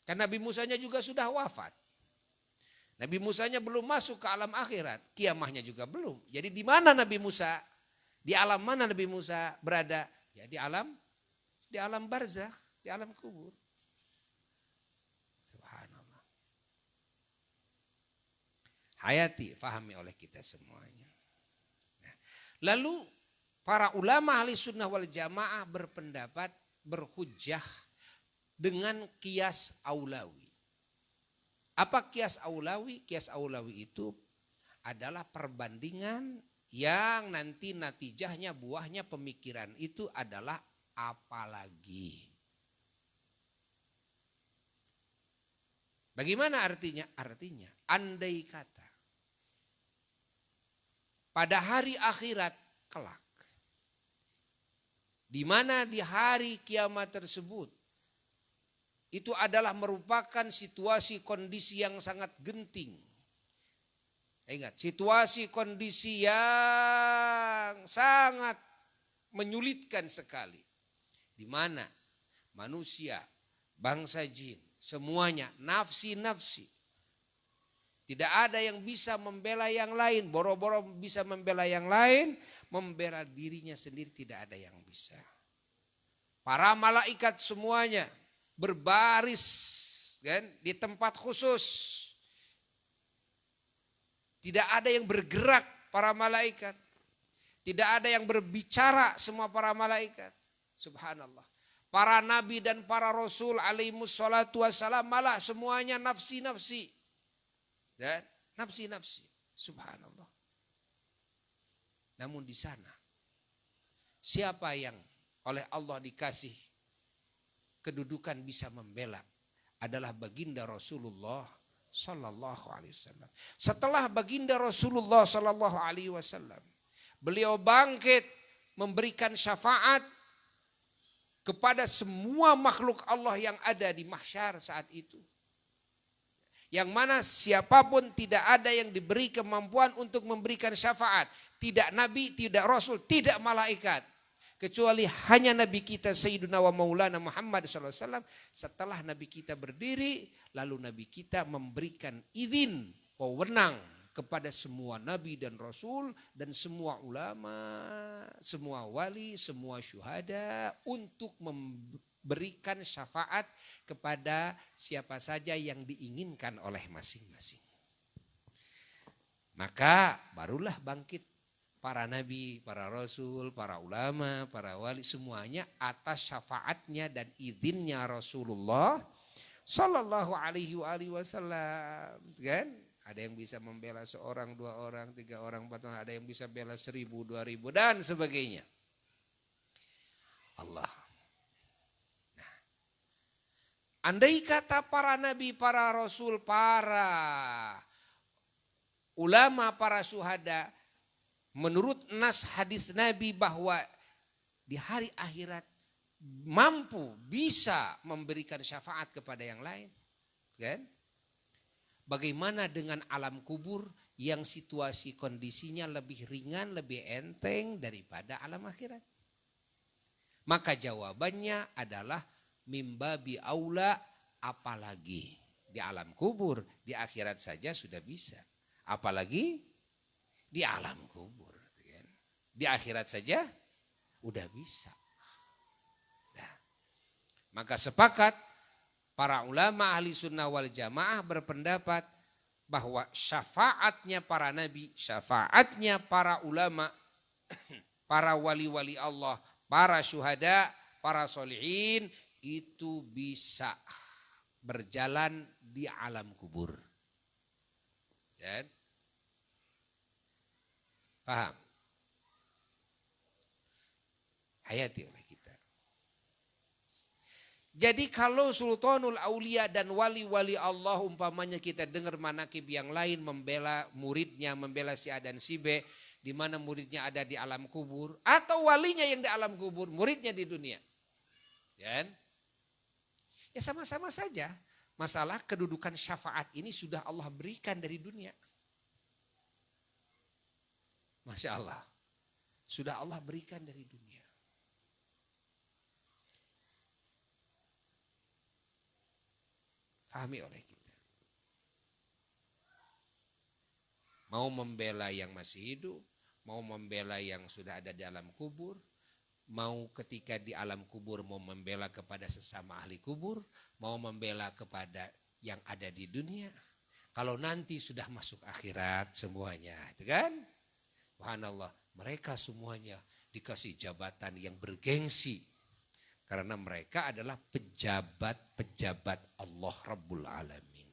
Kan Nabi Musanya juga sudah wafat. Nabi Musanya belum masuk ke alam akhirat. Kiamahnya juga belum. Jadi di mana Nabi Musa? Di alam mana Nabi Musa berada? Ya di alam barzakh, di alam kubur. Subhanallah. Hayati, fahami oleh kita semuanya. Nah, lalu para ulama ahli sunnah wal jamaah berpendapat, berhujjah dengan qiyas aulawi. Apa qiyas aulawi? Qiyas aulawi itu adalah perbandingan yang nanti natijahnya, buahnya pemikiran itu adalah apalagi. Bagaimana artinya? Artinya andai kata pada hari akhirat kelak, di mana di hari kiamat tersebut itu adalah merupakan situasi kondisi yang sangat genting. Ingat, situasi kondisi yang sangat menyulitkan sekali. Di mana manusia, bangsa jin, semuanya nafsi-nafsi. Tidak ada yang bisa membela yang lain. Boro-boro bisa membela yang lain, membela dirinya sendiri tidak ada yang bisa. Para malaikat semuanya berbaris kan, di tempat khusus. Tidak ada yang bergerak para malaikat. Tidak ada yang berbicara semua para malaikat. Subhanallah. Para nabi dan para rasul alaihimus salatu wassalam malah semuanya nafsi-nafsi. Dan nafsi-nafsi. Subhanallah. Namun di sana siapa yang oleh Allah dikasih kedudukan bisa membela adalah baginda Rasulullah Sallallahu Alaihi Wasallam. Setelah baginda Rasulullah Sallallahu Alaihi Wasallam, beliau bangkit memberikan syafaat kepada semua makhluk Allah yang ada di mahsyar saat itu. Yang mana siapapun tidak ada yang diberi kemampuan untuk memberikan syafaat. Tidak nabi, tidak rasul, tidak malaikat. Kecuali hanya Nabi kita Sayyiduna wa Maulana Muhammad SAW. Setelah Nabi kita berdiri, lalu Nabi kita memberikan izin, wewenang kepada semua nabi dan rasul dan semua ulama, semua wali, semua syuhada untuk memberikan syafaat kepada siapa saja yang diinginkan oleh masing-masing. Maka barulah bangkit para nabi, para rasul, para ulama, para wali, semuanya atas syafaatnya dan izinnya Rasulullah Sallallahu alaihi wasallam, kan? Ada yang bisa membela seorang, 2 orang, 3 orang, 4 orang, ada yang bisa bela 1000, 2000 dan sebagainya. Allah. Nah, andai kata para nabi, para rasul, para ulama, para syuhada, menurut nas hadis Nabi bahwa di hari akhirat mampu bisa memberikan syafaat kepada yang lain, kan? Bagaimana dengan alam kubur yang situasi kondisinya lebih ringan, lebih enteng daripada alam akhirat? Maka jawabannya adalah mimbabi aula, apalagi di alam kubur, di akhirat saja sudah bisa, apalagi di alam kubur, kan? Di akhirat saja udah bisa. Maka sepakat para ulama ahli sunnah wal jamaah berpendapat bahwa syafaatnya para nabi, syafaatnya para ulama, para wali-wali Allah, para syuhada, para solihin itu bisa berjalan di alam kubur. Dan paham? Hayati oleh kita. Jadi kalau Sultanul Aulia dan wali-wali Allah umpamanya kita dengar manakib yang lain membela muridnya, membela si A dan si B, di mana muridnya ada di alam kubur atau walinya yang di alam kubur, muridnya di dunia. Ya sama-sama saja. Masalah kedudukan syafaat ini sudah Allah berikan dari dunia. Masya Allah. Sudah Allah berikan dari dunia. Pahami oleh kita. Mau membela yang masih hidup, mau membela yang sudah ada di alam kubur, mau ketika di alam kubur mau membela kepada sesama ahli kubur, mau membela kepada yang ada di dunia. Kalau nanti sudah masuk akhirat semuanya, itu kan? Subhanallah, mereka semuanya dikasih jabatan yang bergengsi. Karena mereka adalah pejabat-pejabat Allah Rabbul Alamin.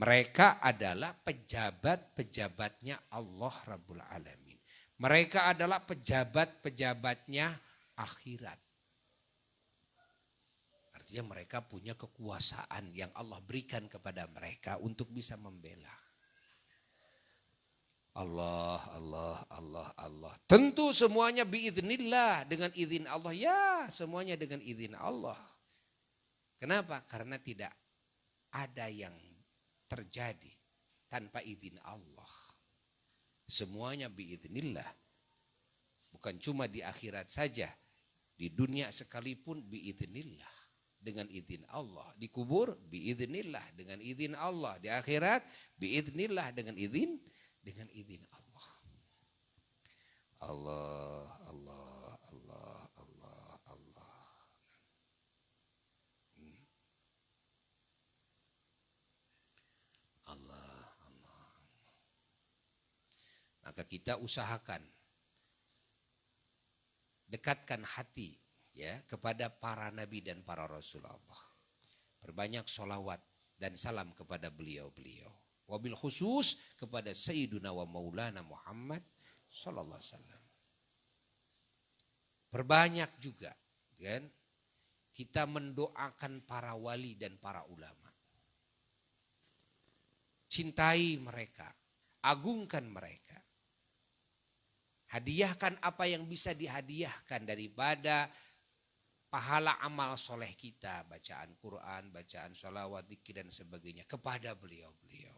Mereka adalah pejabat-pejabatnya Allah Rabbul Alamin. Mereka adalah pejabat-pejabatnya akhirat. Artinya mereka punya kekuasaan yang Allah berikan kepada mereka untuk bisa membela. Allah. Tentu semuanya biiznillah, dengan izin Allah. Ya, semuanya dengan izin Allah. Kenapa? Karena tidak ada yang terjadi tanpa izin Allah. Semuanya biiznillah. Bukan cuma di akhirat saja, di dunia sekalipun biiznillah, dengan izin Allah. Di kubur biiznillah, dengan izin Allah. Di akhirat biiznillah, dengan izin Allah. Allah. Maka kita usahakan dekatkan hati ya kepada para nabi dan para rasul Allah. Perbanyak sholawat dan salam kepada beliau-beliau. Wabil khusus kepada Sayyiduna wa Maulana Muhammad sallallahu alaihi wasallam. Perbanyak juga kan kita mendoakan para wali dan para ulama. Cintai mereka, agungkan mereka. Hadiahkan apa yang bisa dihadiahkan daripada pahala amal soleh kita, bacaan Quran, bacaan sholawat, dzikir dan sebagainya kepada beliau-beliau.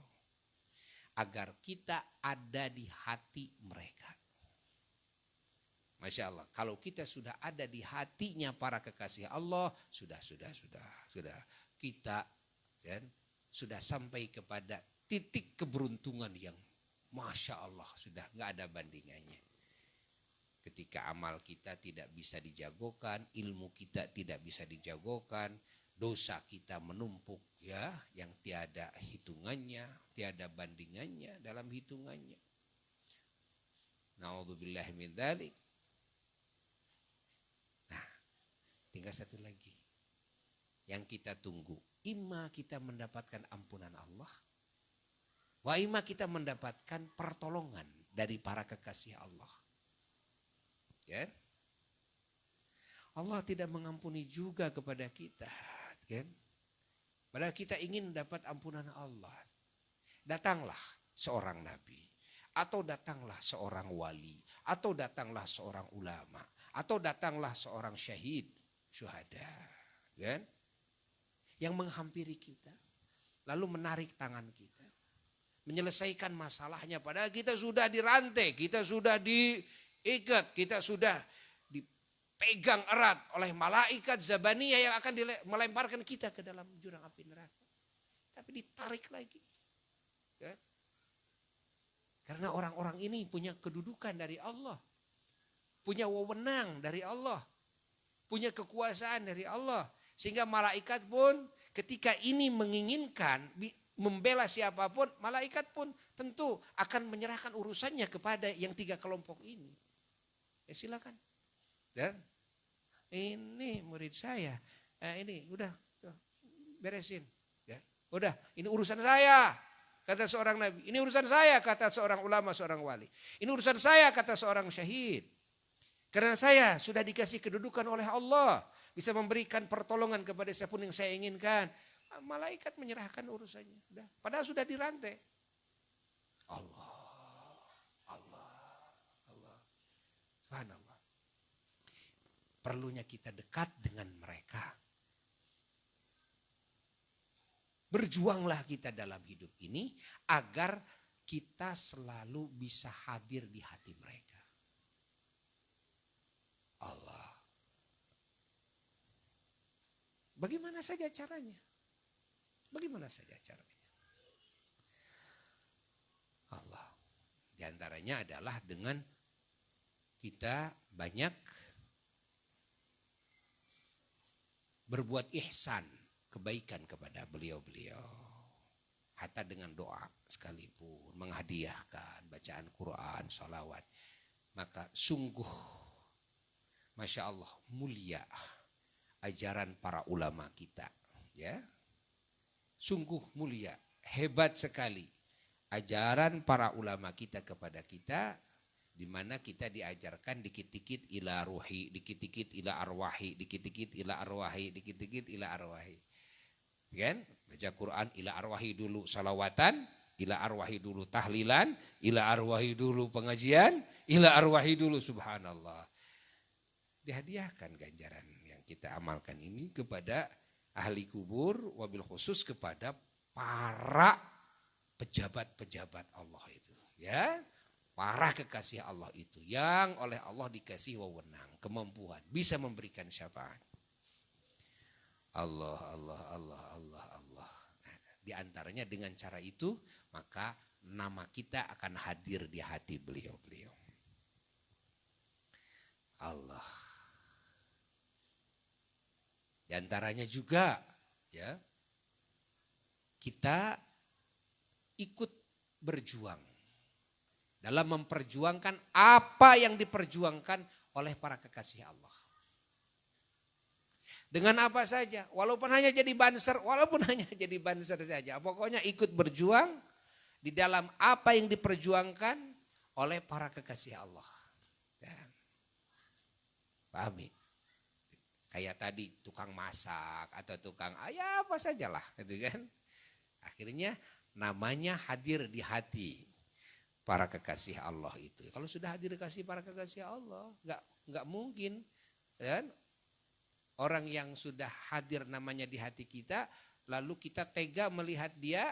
Agar kita ada di hati mereka. Masya Allah, kalau kita sudah ada di hatinya para kekasih Allah, sudah kita kan, sudah sampai kepada titik keberuntungan yang Masya Allah sudah nggak ada bandingannya. Ketika amal kita tidak bisa dijagokan, ilmu kita tidak bisa dijagokan, dosa kita menumpuk ya, yang tiada hitungannya, tiada bandingannya dalam hitungannya. Na'udzubillah min dzalik. Nah, tinggal satu lagi yang kita tunggu. Imma kita mendapatkan ampunan Allah, wa imma kita mendapatkan pertolongan dari para kekasih Allah. Ya. Allah tidak mengampuni juga kepada kita, kan? Padahal kita ingin dapat ampunan Allah. Datanglah seorang nabi, atau datanglah seorang wali, atau datanglah seorang ulama, atau datanglah seorang syahid, syuhada, kan? Yang menghampiri kita, lalu menarik tangan kita, menyelesaikan masalahnya. Padahal kita sudah dirantai, kita sudah diikat, kita sudah dipegang erat oleh malaikat Zabaniyah yang akan melemparkan kita ke dalam jurang api neraka. Tapi ditarik lagi. Ya. Karena orang-orang ini punya kedudukan dari Allah, punya wewenang dari Allah, punya kekuasaan dari Allah. Sehingga malaikat pun ketika ini menginginkan membela siapapun, malaikat pun tentu akan menyerahkan urusannya kepada yang tiga kelompok ini. Ya silakan. Dan ini murid saya, ini udah beresin. Ya, udah, ini urusan saya, kata seorang nabi. Ini urusan saya, kata seorang ulama, seorang wali. Ini urusan saya, kata seorang syahid. Karena saya sudah dikasih kedudukan oleh Allah, bisa memberikan pertolongan kepada siapapun yang saya inginkan. Malaikat menyerahkan urusannya. Udah. Padahal sudah dirantai. Allah. Subhanallah. Perlunya kita dekat dengan mereka. Berjuanglah kita dalam hidup ini agar kita selalu bisa hadir di hati mereka. Allah. Bagaimana saja caranya? Bagaimana saja caranya? Allah. Di antaranya adalah dengan kita banyak berbuat ihsan, kebaikan kepada beliau-beliau. Hatta dengan doa sekalipun, menghadiahkan, bacaan Quran, salawat. Maka sungguh, Masya Allah, mulia ajaran para ulama kita. Ya, sungguh mulia, hebat sekali ajaran para ulama kita kepada kita, di mana kita diajarkan dikit-dikit ila ruhi, dikit-dikit ila arwahi, dikit-dikit ila arwahi, dikit-dikit ila arwahi. Kan? Baca Quran ila arwahi dulu salawatan, ila arwahi dulu tahlilan, ila arwahi dulu pengajian, ila arwahi dulu subhanallah. Dihadiahkan ganjaran yang kita amalkan ini kepada ahli kubur, wabil khusus kepada para pejabat-pejabat Allah itu, ya, para kekasih Allah itu yang oleh Allah dikasih wewenang, kemampuan, bisa memberikan syafaat. Allah. Nah, di antaranya dengan cara itu maka nama kita akan hadir di hati beliau-beliau. Allah. Di antaranya juga ya, kita ikut berjuang dalam memperjuangkan apa yang diperjuangkan oleh para kekasih Allah. Dengan apa saja, walaupun hanya jadi banser saja, pokoknya ikut berjuang di dalam apa yang diperjuangkan oleh para kekasih Allah. Pahami? Kayak tadi tukang masak atau tukang apa sajalah, gitu kan? Akhirnya namanya hadir di hati para kekasih Allah itu. Kalau sudah hadir di kasih para kekasih Allah, nggak mungkin, kan? Orang yang sudah hadir namanya di hati kita, lalu kita tega melihat dia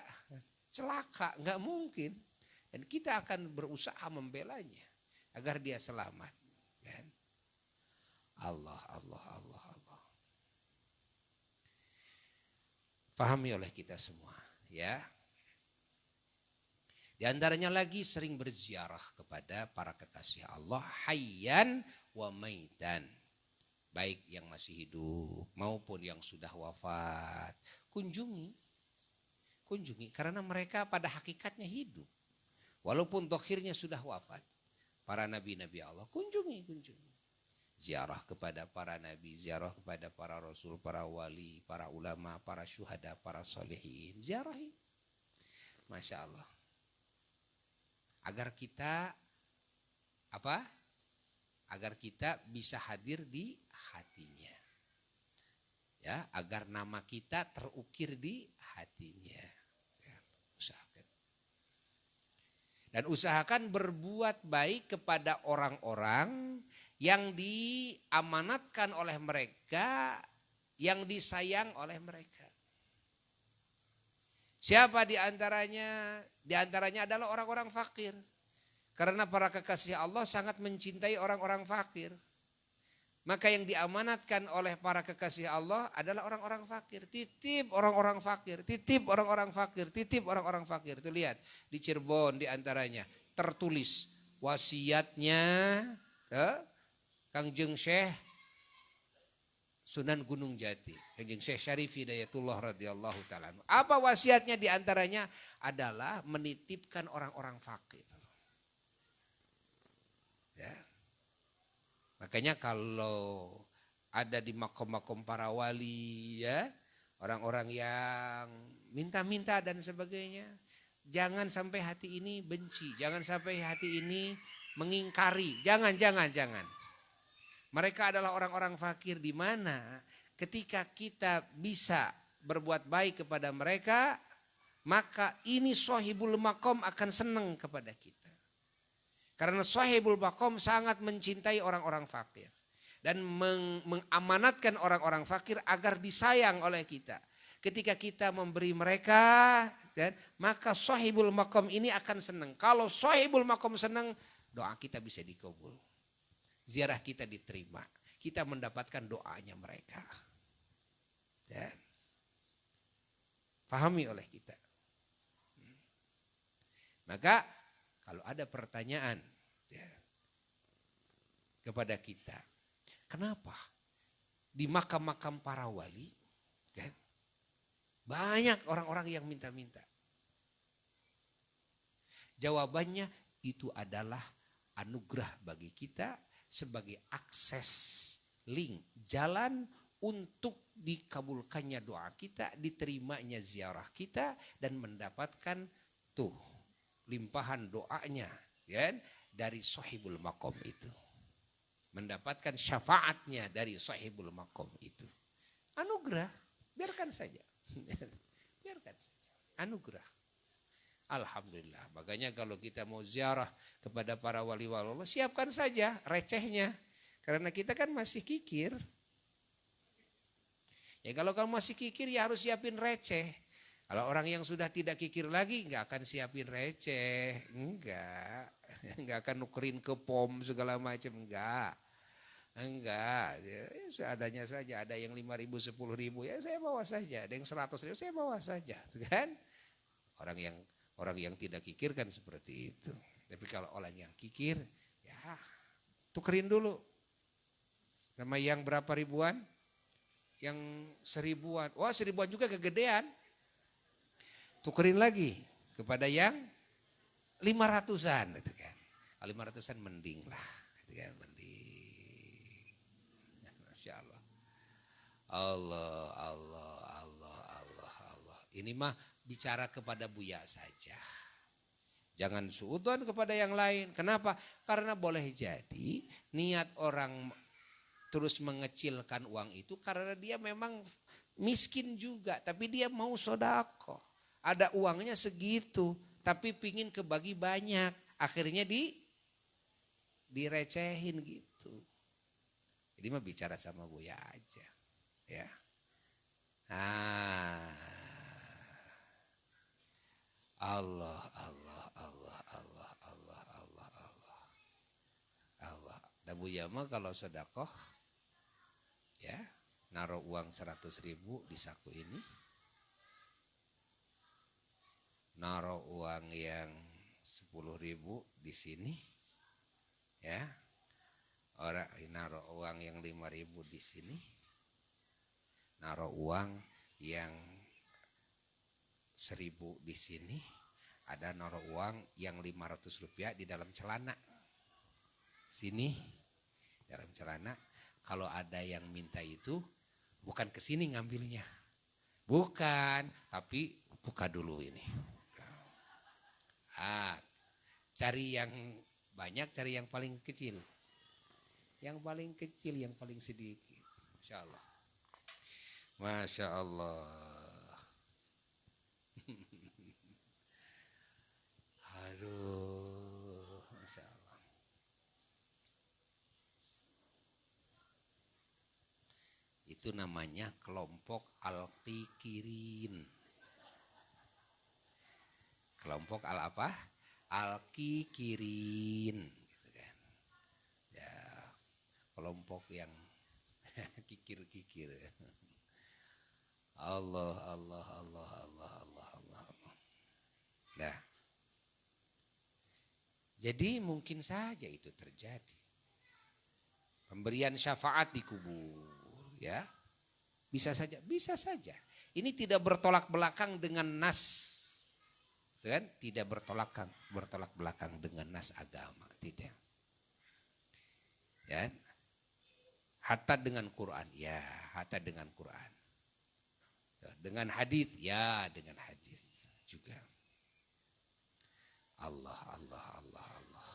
celaka, nggak mungkin. Dan kita akan berusaha membelanya agar dia selamat, kan? Allah. Pahami oleh kita semua, ya. Di antaranya lagi sering berziarah kepada para kekasih Allah hayyan wa maitan. Baik yang masih hidup maupun yang sudah wafat. Kunjungi karena mereka pada hakikatnya hidup. Walaupun dokhirnya sudah wafat. Para nabi-nabi Allah kunjungi. Ziarah kepada para nabi, ziarah kepada para rasul, para wali, para ulama, para syuhada, para solehin. Ziarahi. Masya Allah. Agar kita bisa hadir di hatinya. Ya, agar nama kita terukir di hatinya. Usahakan. Dan usahakan berbuat baik kepada orang-orang yang diamanatkan oleh mereka, yang disayang oleh mereka. Siapa di antaranya? Di antaranya adalah orang-orang fakir. Karena para kekasih Allah sangat mencintai orang-orang fakir. Maka yang diamanatkan oleh para kekasih Allah adalah orang-orang fakir. Titip orang-orang fakir, titip orang-orang fakir, titip orang-orang fakir. Itu lihat di Cirebon di antaranya tertulis wasiatnya Kangjeng Syekh Sunan Gunung Jati, Kanjeng Syekh Syarif Hidayatullah radhiyallahu taala. Apa wasiatnya di antaranya adalah menitipkan orang-orang fakir. Ya. Makanya kalau ada di makom-makom para wali ya, orang-orang yang minta-minta dan sebagainya, jangan sampai hati ini benci, jangan sampai hati ini mengingkari, jangan. Mereka adalah orang-orang fakir di mana ketika kita bisa berbuat baik kepada mereka, maka ini sahibul maqam akan senang kepada kita. Karena sahibul maqam sangat mencintai orang-orang fakir dan mengamanatkan orang-orang fakir agar disayang oleh kita. Ketika kita memberi mereka, kan, maka sahibul maqam ini akan senang. Kalau sahibul maqam senang, doa kita bisa dikabul. Ziarah kita diterima. Kita mendapatkan doanya mereka. Dan pahami oleh kita. Maka kalau ada pertanyaan ya, kepada kita. Kenapa di makam-makam para wali kan, banyak orang-orang yang minta-minta? Jawabannya itu adalah anugerah bagi kita sebagai akses link jalan untuk dikabulkannya doa kita, diterimanya ziarah kita dan mendapatkan tuh limpahan doanya kan dari sahibul maqam itu. Mendapatkan syafaatnya dari sahibul maqam itu. Anugerah, biarkan saja. Biarkan saja. Anugerah. Alhamdulillah. Makanya kalau kita mau ziarah kepada para wali-wali Allah, siapkan saja recehnya. Karena kita kan masih kikir. Ya kalau kamu masih kikir ya harus siapin receh. Kalau orang yang sudah tidak kikir lagi nggak akan siapin receh. Enggak akan nukerin ke pom segala macam. Enggak. Ya, seadanya saja. Ada yang 5.000, 10.000 ya saya bawa saja. Ada yang 100.000 saya bawa saja. Kan? Orang yang tidak kikir kan seperti itu. Tapi kalau orang yang kikir, ya tukerin dulu. Sama yang berapa ribuan? Yang 1.000-an. Wah 1.000-an juga kegedean. Tukerin lagi kepada yang 500-an. Gitu kan. Kalau 500-an mending lah. Gitu kan, mending. Masya Allah. Allah. Ini mah bicara kepada Buya saja. Jangan suudzon kepada yang lain. Kenapa? Karena boleh jadi niat orang terus mengecilkan uang itu karena dia memang miskin juga. Tapi dia mau sedekah. Ada uangnya segitu. Tapi pingin kebagi banyak. Akhirnya direcehin gitu. Jadi mah bicara sama Buya aja. Ya. Allah. Dan Buya mah kalau sedekah ya, naruh uang 100.000 di saku ini. Naruh uang yang 10.000 di sini, ya. Orang naruh uang yang 5.000 di sini, naruh uang yang 1.000 di sini, ada naruh uang yang 500 rupiah di dalam celana. Sini, dalam celana. Kalau ada yang minta itu, bukan ke sini ngambilnya. Bukan, tapi buka dulu ini. Cari yang banyak, cari yang paling kecil. Yang paling kecil, yang paling sedikit. Masya Allah. Masya Allah. Aduh, Masya Allah. Itu namanya kelompok Al-Qikirin. Kelompok apa? Al-Qikirin. Gitu kan. Ya, kelompok yang kikir-kikir. Allah, Allah, Allah, Allah, Allah, Allah. Nah, jadi mungkin saja itu terjadi. Pemberian syafaat di kubur, ya. Bisa saja, bisa saja. Ini tidak bertolak belakang dengan nas. Kan? Tidak bertolak belakang dengan nas agama, tidak. Ya. Hatta dengan Quran, ya, hatta dengan Quran. Dengan hadis, ya, dengan hadis juga. Allah, Allah, Allah, Allah.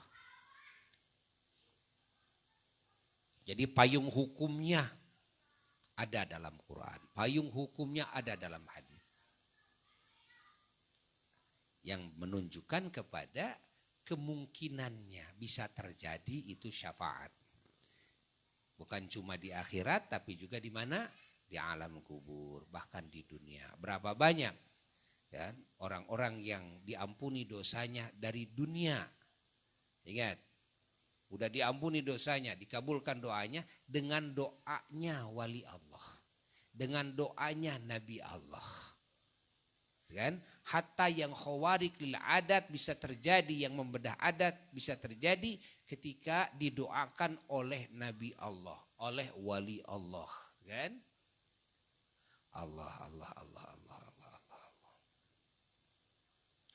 Jadi payung hukumnya ada dalam Quran, payung hukumnya ada dalam hadis. Yang menunjukkan kepada kemungkinannya bisa terjadi itu syafaat. Bukan cuma di akhirat, tapi juga di mana? Di alam kubur, bahkan di dunia. Berapa banyak ya, orang-orang yang diampuni dosanya dari dunia. Ingat, udah diampuni dosanya, dikabulkan doanya dengan doanya wali Allah. Dengan doanya Nabi Allah. Kan? Hatta yang khawarik lil adat bisa terjadi, yang membedah adat bisa terjadi ketika didoakan oleh Nabi Allah, oleh wali Allah, kan? Allah, Allah, Allah, Allah, Allah, Allah.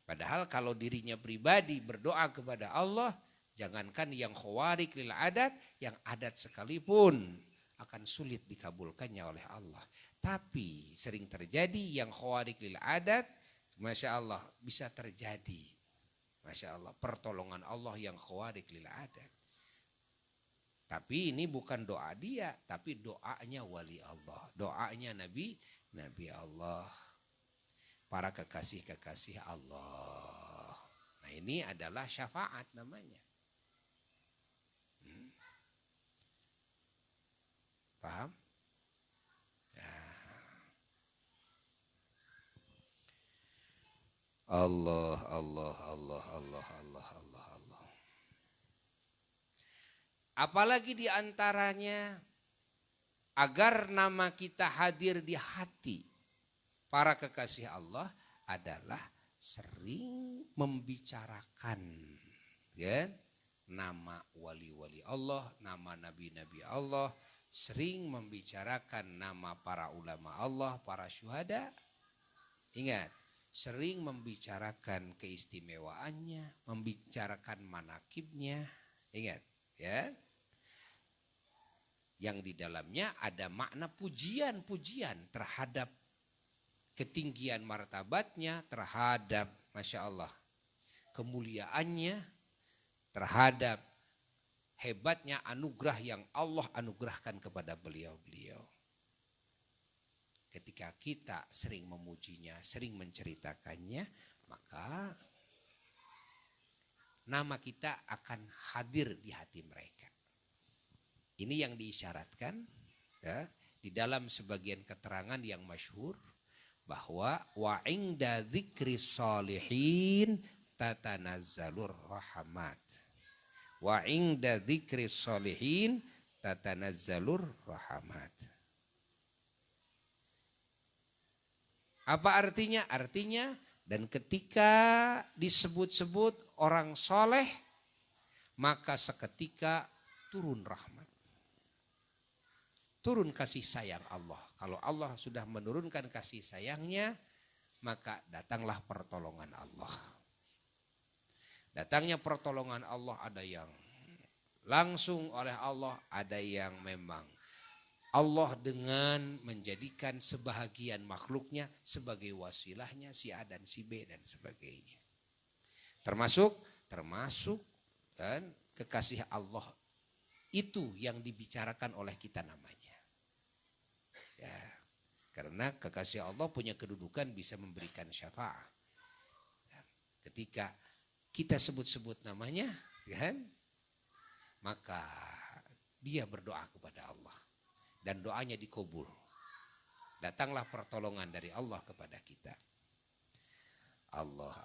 Padahal kalau dirinya pribadi berdoa kepada Allah, jangankan yang khawarik lil adat, yang adat sekalipun akan sulit dikabulkannya oleh Allah. Tapi sering terjadi yang khawarik lil adat, Masya Allah, bisa terjadi. Masya Allah, pertolongan Allah yang khawarik lil adat. Tapi ini bukan doa dia, tapi doanya wali Allah. Doanya Nabi Allah. Para kekasih-kekasih Allah. Nah, ini adalah syafaat namanya. Paham? Allah, Allah, Allah, Allah, Allah, Allah, Allah. Apalagi diantaranya agar nama kita hadir di hati para kekasih Allah adalah sering membicarakan, ya, nama wali-wali Allah, nama nabi-nabi Allah, sering membicarakan nama para ulama Allah, para syuhada. Ingat, sering membicarakan keistimewaannya, membicarakan manakibnya. Ingat, ya. Yang di dalamnya ada makna pujian-pujian terhadap ketinggian martabatnya, terhadap Masya Allah kemuliaannya, terhadap hebatnya anugerah yang Allah anugerahkan kepada beliau-beliau. Ketika kita sering memujinya, sering menceritakannya, maka nama kita akan hadir di hati mereka. Ini yang diisyaratkan ya, di dalam sebagian keterangan yang masyhur bahwa wa inda dzikris sholihin tatanazzalur rahmat. Wa inda dzikris sholihin tatanazzalur rahmat. Apa artinya? Artinya dan ketika disebut-sebut orang soleh, maka seketika turun rahmat. Turun kasih sayang Allah. Kalau Allah sudah menurunkan kasih sayangnya, maka datanglah pertolongan Allah. Datangnya pertolongan Allah ada yang langsung oleh Allah, ada yang memang Allah dengan menjadikan sebahagian makhluknya sebagai wasilahnya si A dan si B dan sebagainya. Termasuk kan kekasih Allah itu yang dibicarakan oleh kita namanya. Ya, karena kekasih Allah punya kedudukan bisa memberikan syafaat. Ya, ketika kita sebut-sebut namanya, kan, maka dia berdoa kepada Allah dan doanya dikabul. Datanglah pertolongan dari Allah kepada kita. Allah.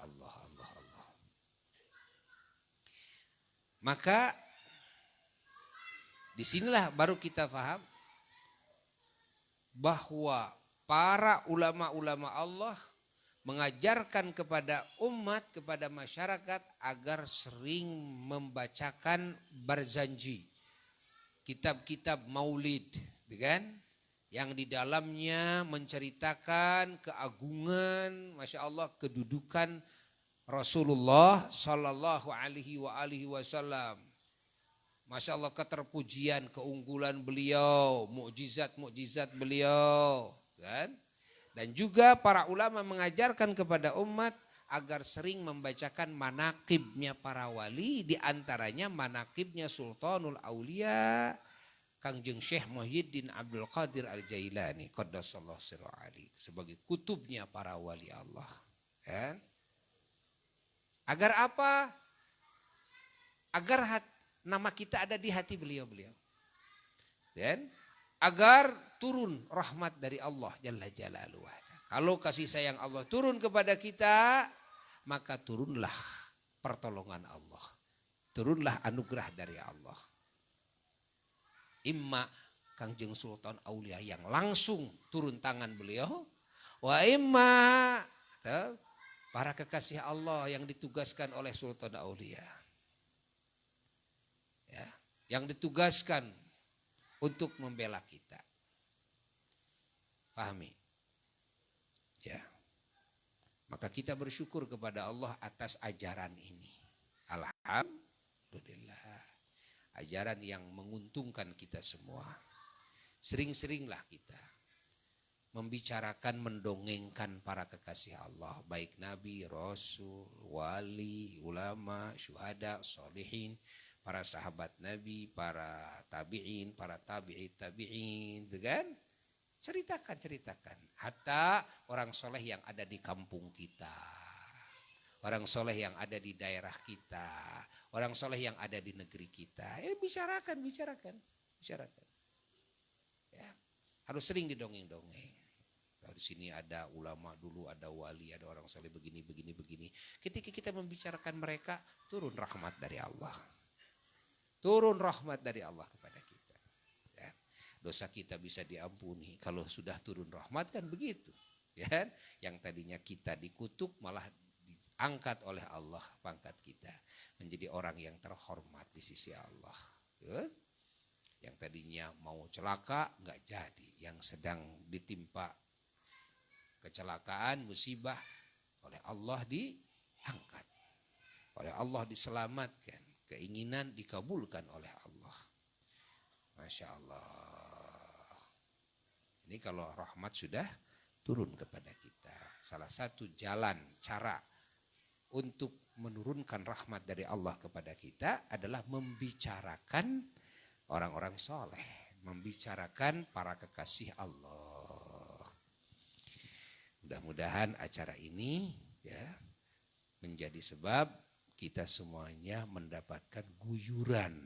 Maka disinilah baru kita paham bahwa para ulama-ulama Allah mengajarkan kepada umat, kepada masyarakat agar sering membacakan barzanji, kitab-kitab maulid, kan? Yang di dalamnya menceritakan keagungan, Masya Allah, kedudukan Rasulullah Sallallahu Alaihi Wasallam. Masya Allah, keterpujian, keunggulan beliau, mukjizat beliau, kan? Dan juga para ulama mengajarkan kepada umat agar sering membacakan manaqibnya para wali, diantaranya manaqibnya Sultanul Aulia, Kangjeng Syekh Muhyiddin Abdul Qadir Al-Jailani, Qaddasallahu sirra ali, sebagai kutubnya para wali Allah, kan? Agar apa? Agar nama kita ada di hati beliau-beliau. Dan agar turun rahmat dari Allah Jalla Jalaluhu. Kalau kasih sayang Allah turun kepada kita, maka turunlah pertolongan Allah. Turunlah anugerah dari Allah. Imma Kangjeng Sultan Aulia yang langsung turun tangan beliau, wa imma para kekasih Allah yang ditugaskan oleh Sultan Aulia. Ya, yang ditugaskan untuk membela kita. Pahami? Ya. Maka kita bersyukur kepada Allah atas ajaran ini. Alhamdulillah. Ajaran yang menguntungkan kita semua. Sering-seringlah kita membicarakan, mendongengkan para kekasih Allah. Baik Nabi, Rasul, Wali, Ulama, Syuhada, Sholihin, para sahabat Nabi, para tabi'in, para tabi'in, kan? Ceritakan. Hatta orang soleh yang ada di kampung kita. Orang soleh yang ada di daerah kita. Orang soleh yang ada di negeri kita. Bicarakan. Ya, harus sering didongeng-dongeng. Kalau di sini ada ulama dulu, ada wali, ada orang soleh begini. Ketika kita membicarakan mereka, turun rahmat dari Allah. Turun rahmat dari Allah kepada kita. Ya. Dosa kita bisa diampuni. Kalau sudah turun rahmat kan begitu. Ya. Yang tadinya kita dikutuk malah diangkat oleh Allah pangkat kita. Menjadi orang yang terhormat di sisi Allah. Ya. Yang tadinya mau celaka nggak jadi. Yang sedang ditimpa kecelakaan, musibah, oleh Allah diangkat. Oleh Allah diselamatkan. Keinginan dikabulkan oleh Allah. Masya Allah. Ini kalau rahmat sudah turun kepada kita. Salah satu jalan, cara untuk menurunkan rahmat dari Allah kepada kita adalah membicarakan orang-orang soleh. Membicarakan para kekasih Allah. Mudah-mudahan acara ini ya menjadi sebab kita semuanya mendapatkan guyuran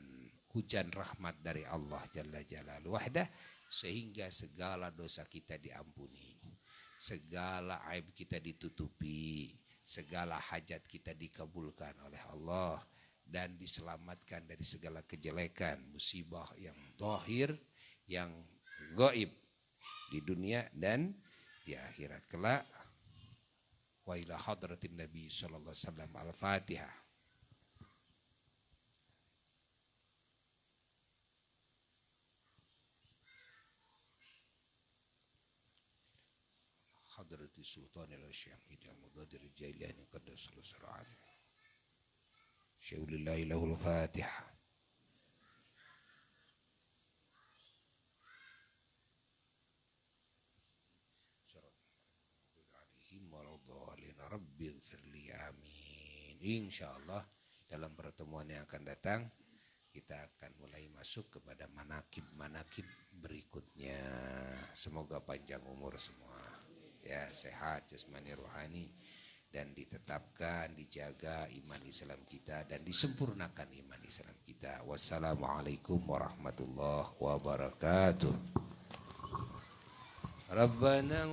hujan rahmat dari Allah Jalla Jalaluhu wahdah, sehingga segala dosa kita diampuni, segala aib kita ditutupi, segala hajat kita dikabulkan oleh Allah dan diselamatkan dari segala kejelekan, musibah yang zahir, yang gaib di dunia dan di akhirat kelak. Wa ila hadratin Nabi sallallahu alaihi wasallam. Al-Fatihah. hadrati sultanil syahid al-muqaddir jailani qaddasallahu sirrahu syaulillahi lahul fatihah. Rabbighfirli amin. Insyaallah dalam pertemuan yang akan datang kita akan mulai masuk kepada manakib berikutnya. Semoga panjang umur semua, ya, sehat jasmani rohani, dan ditetapkan, dijaga iman Islam kita dan disempurnakan iman Islam kita. Wassalamualaikum warahmatullahi wabarakatuh. Rabbana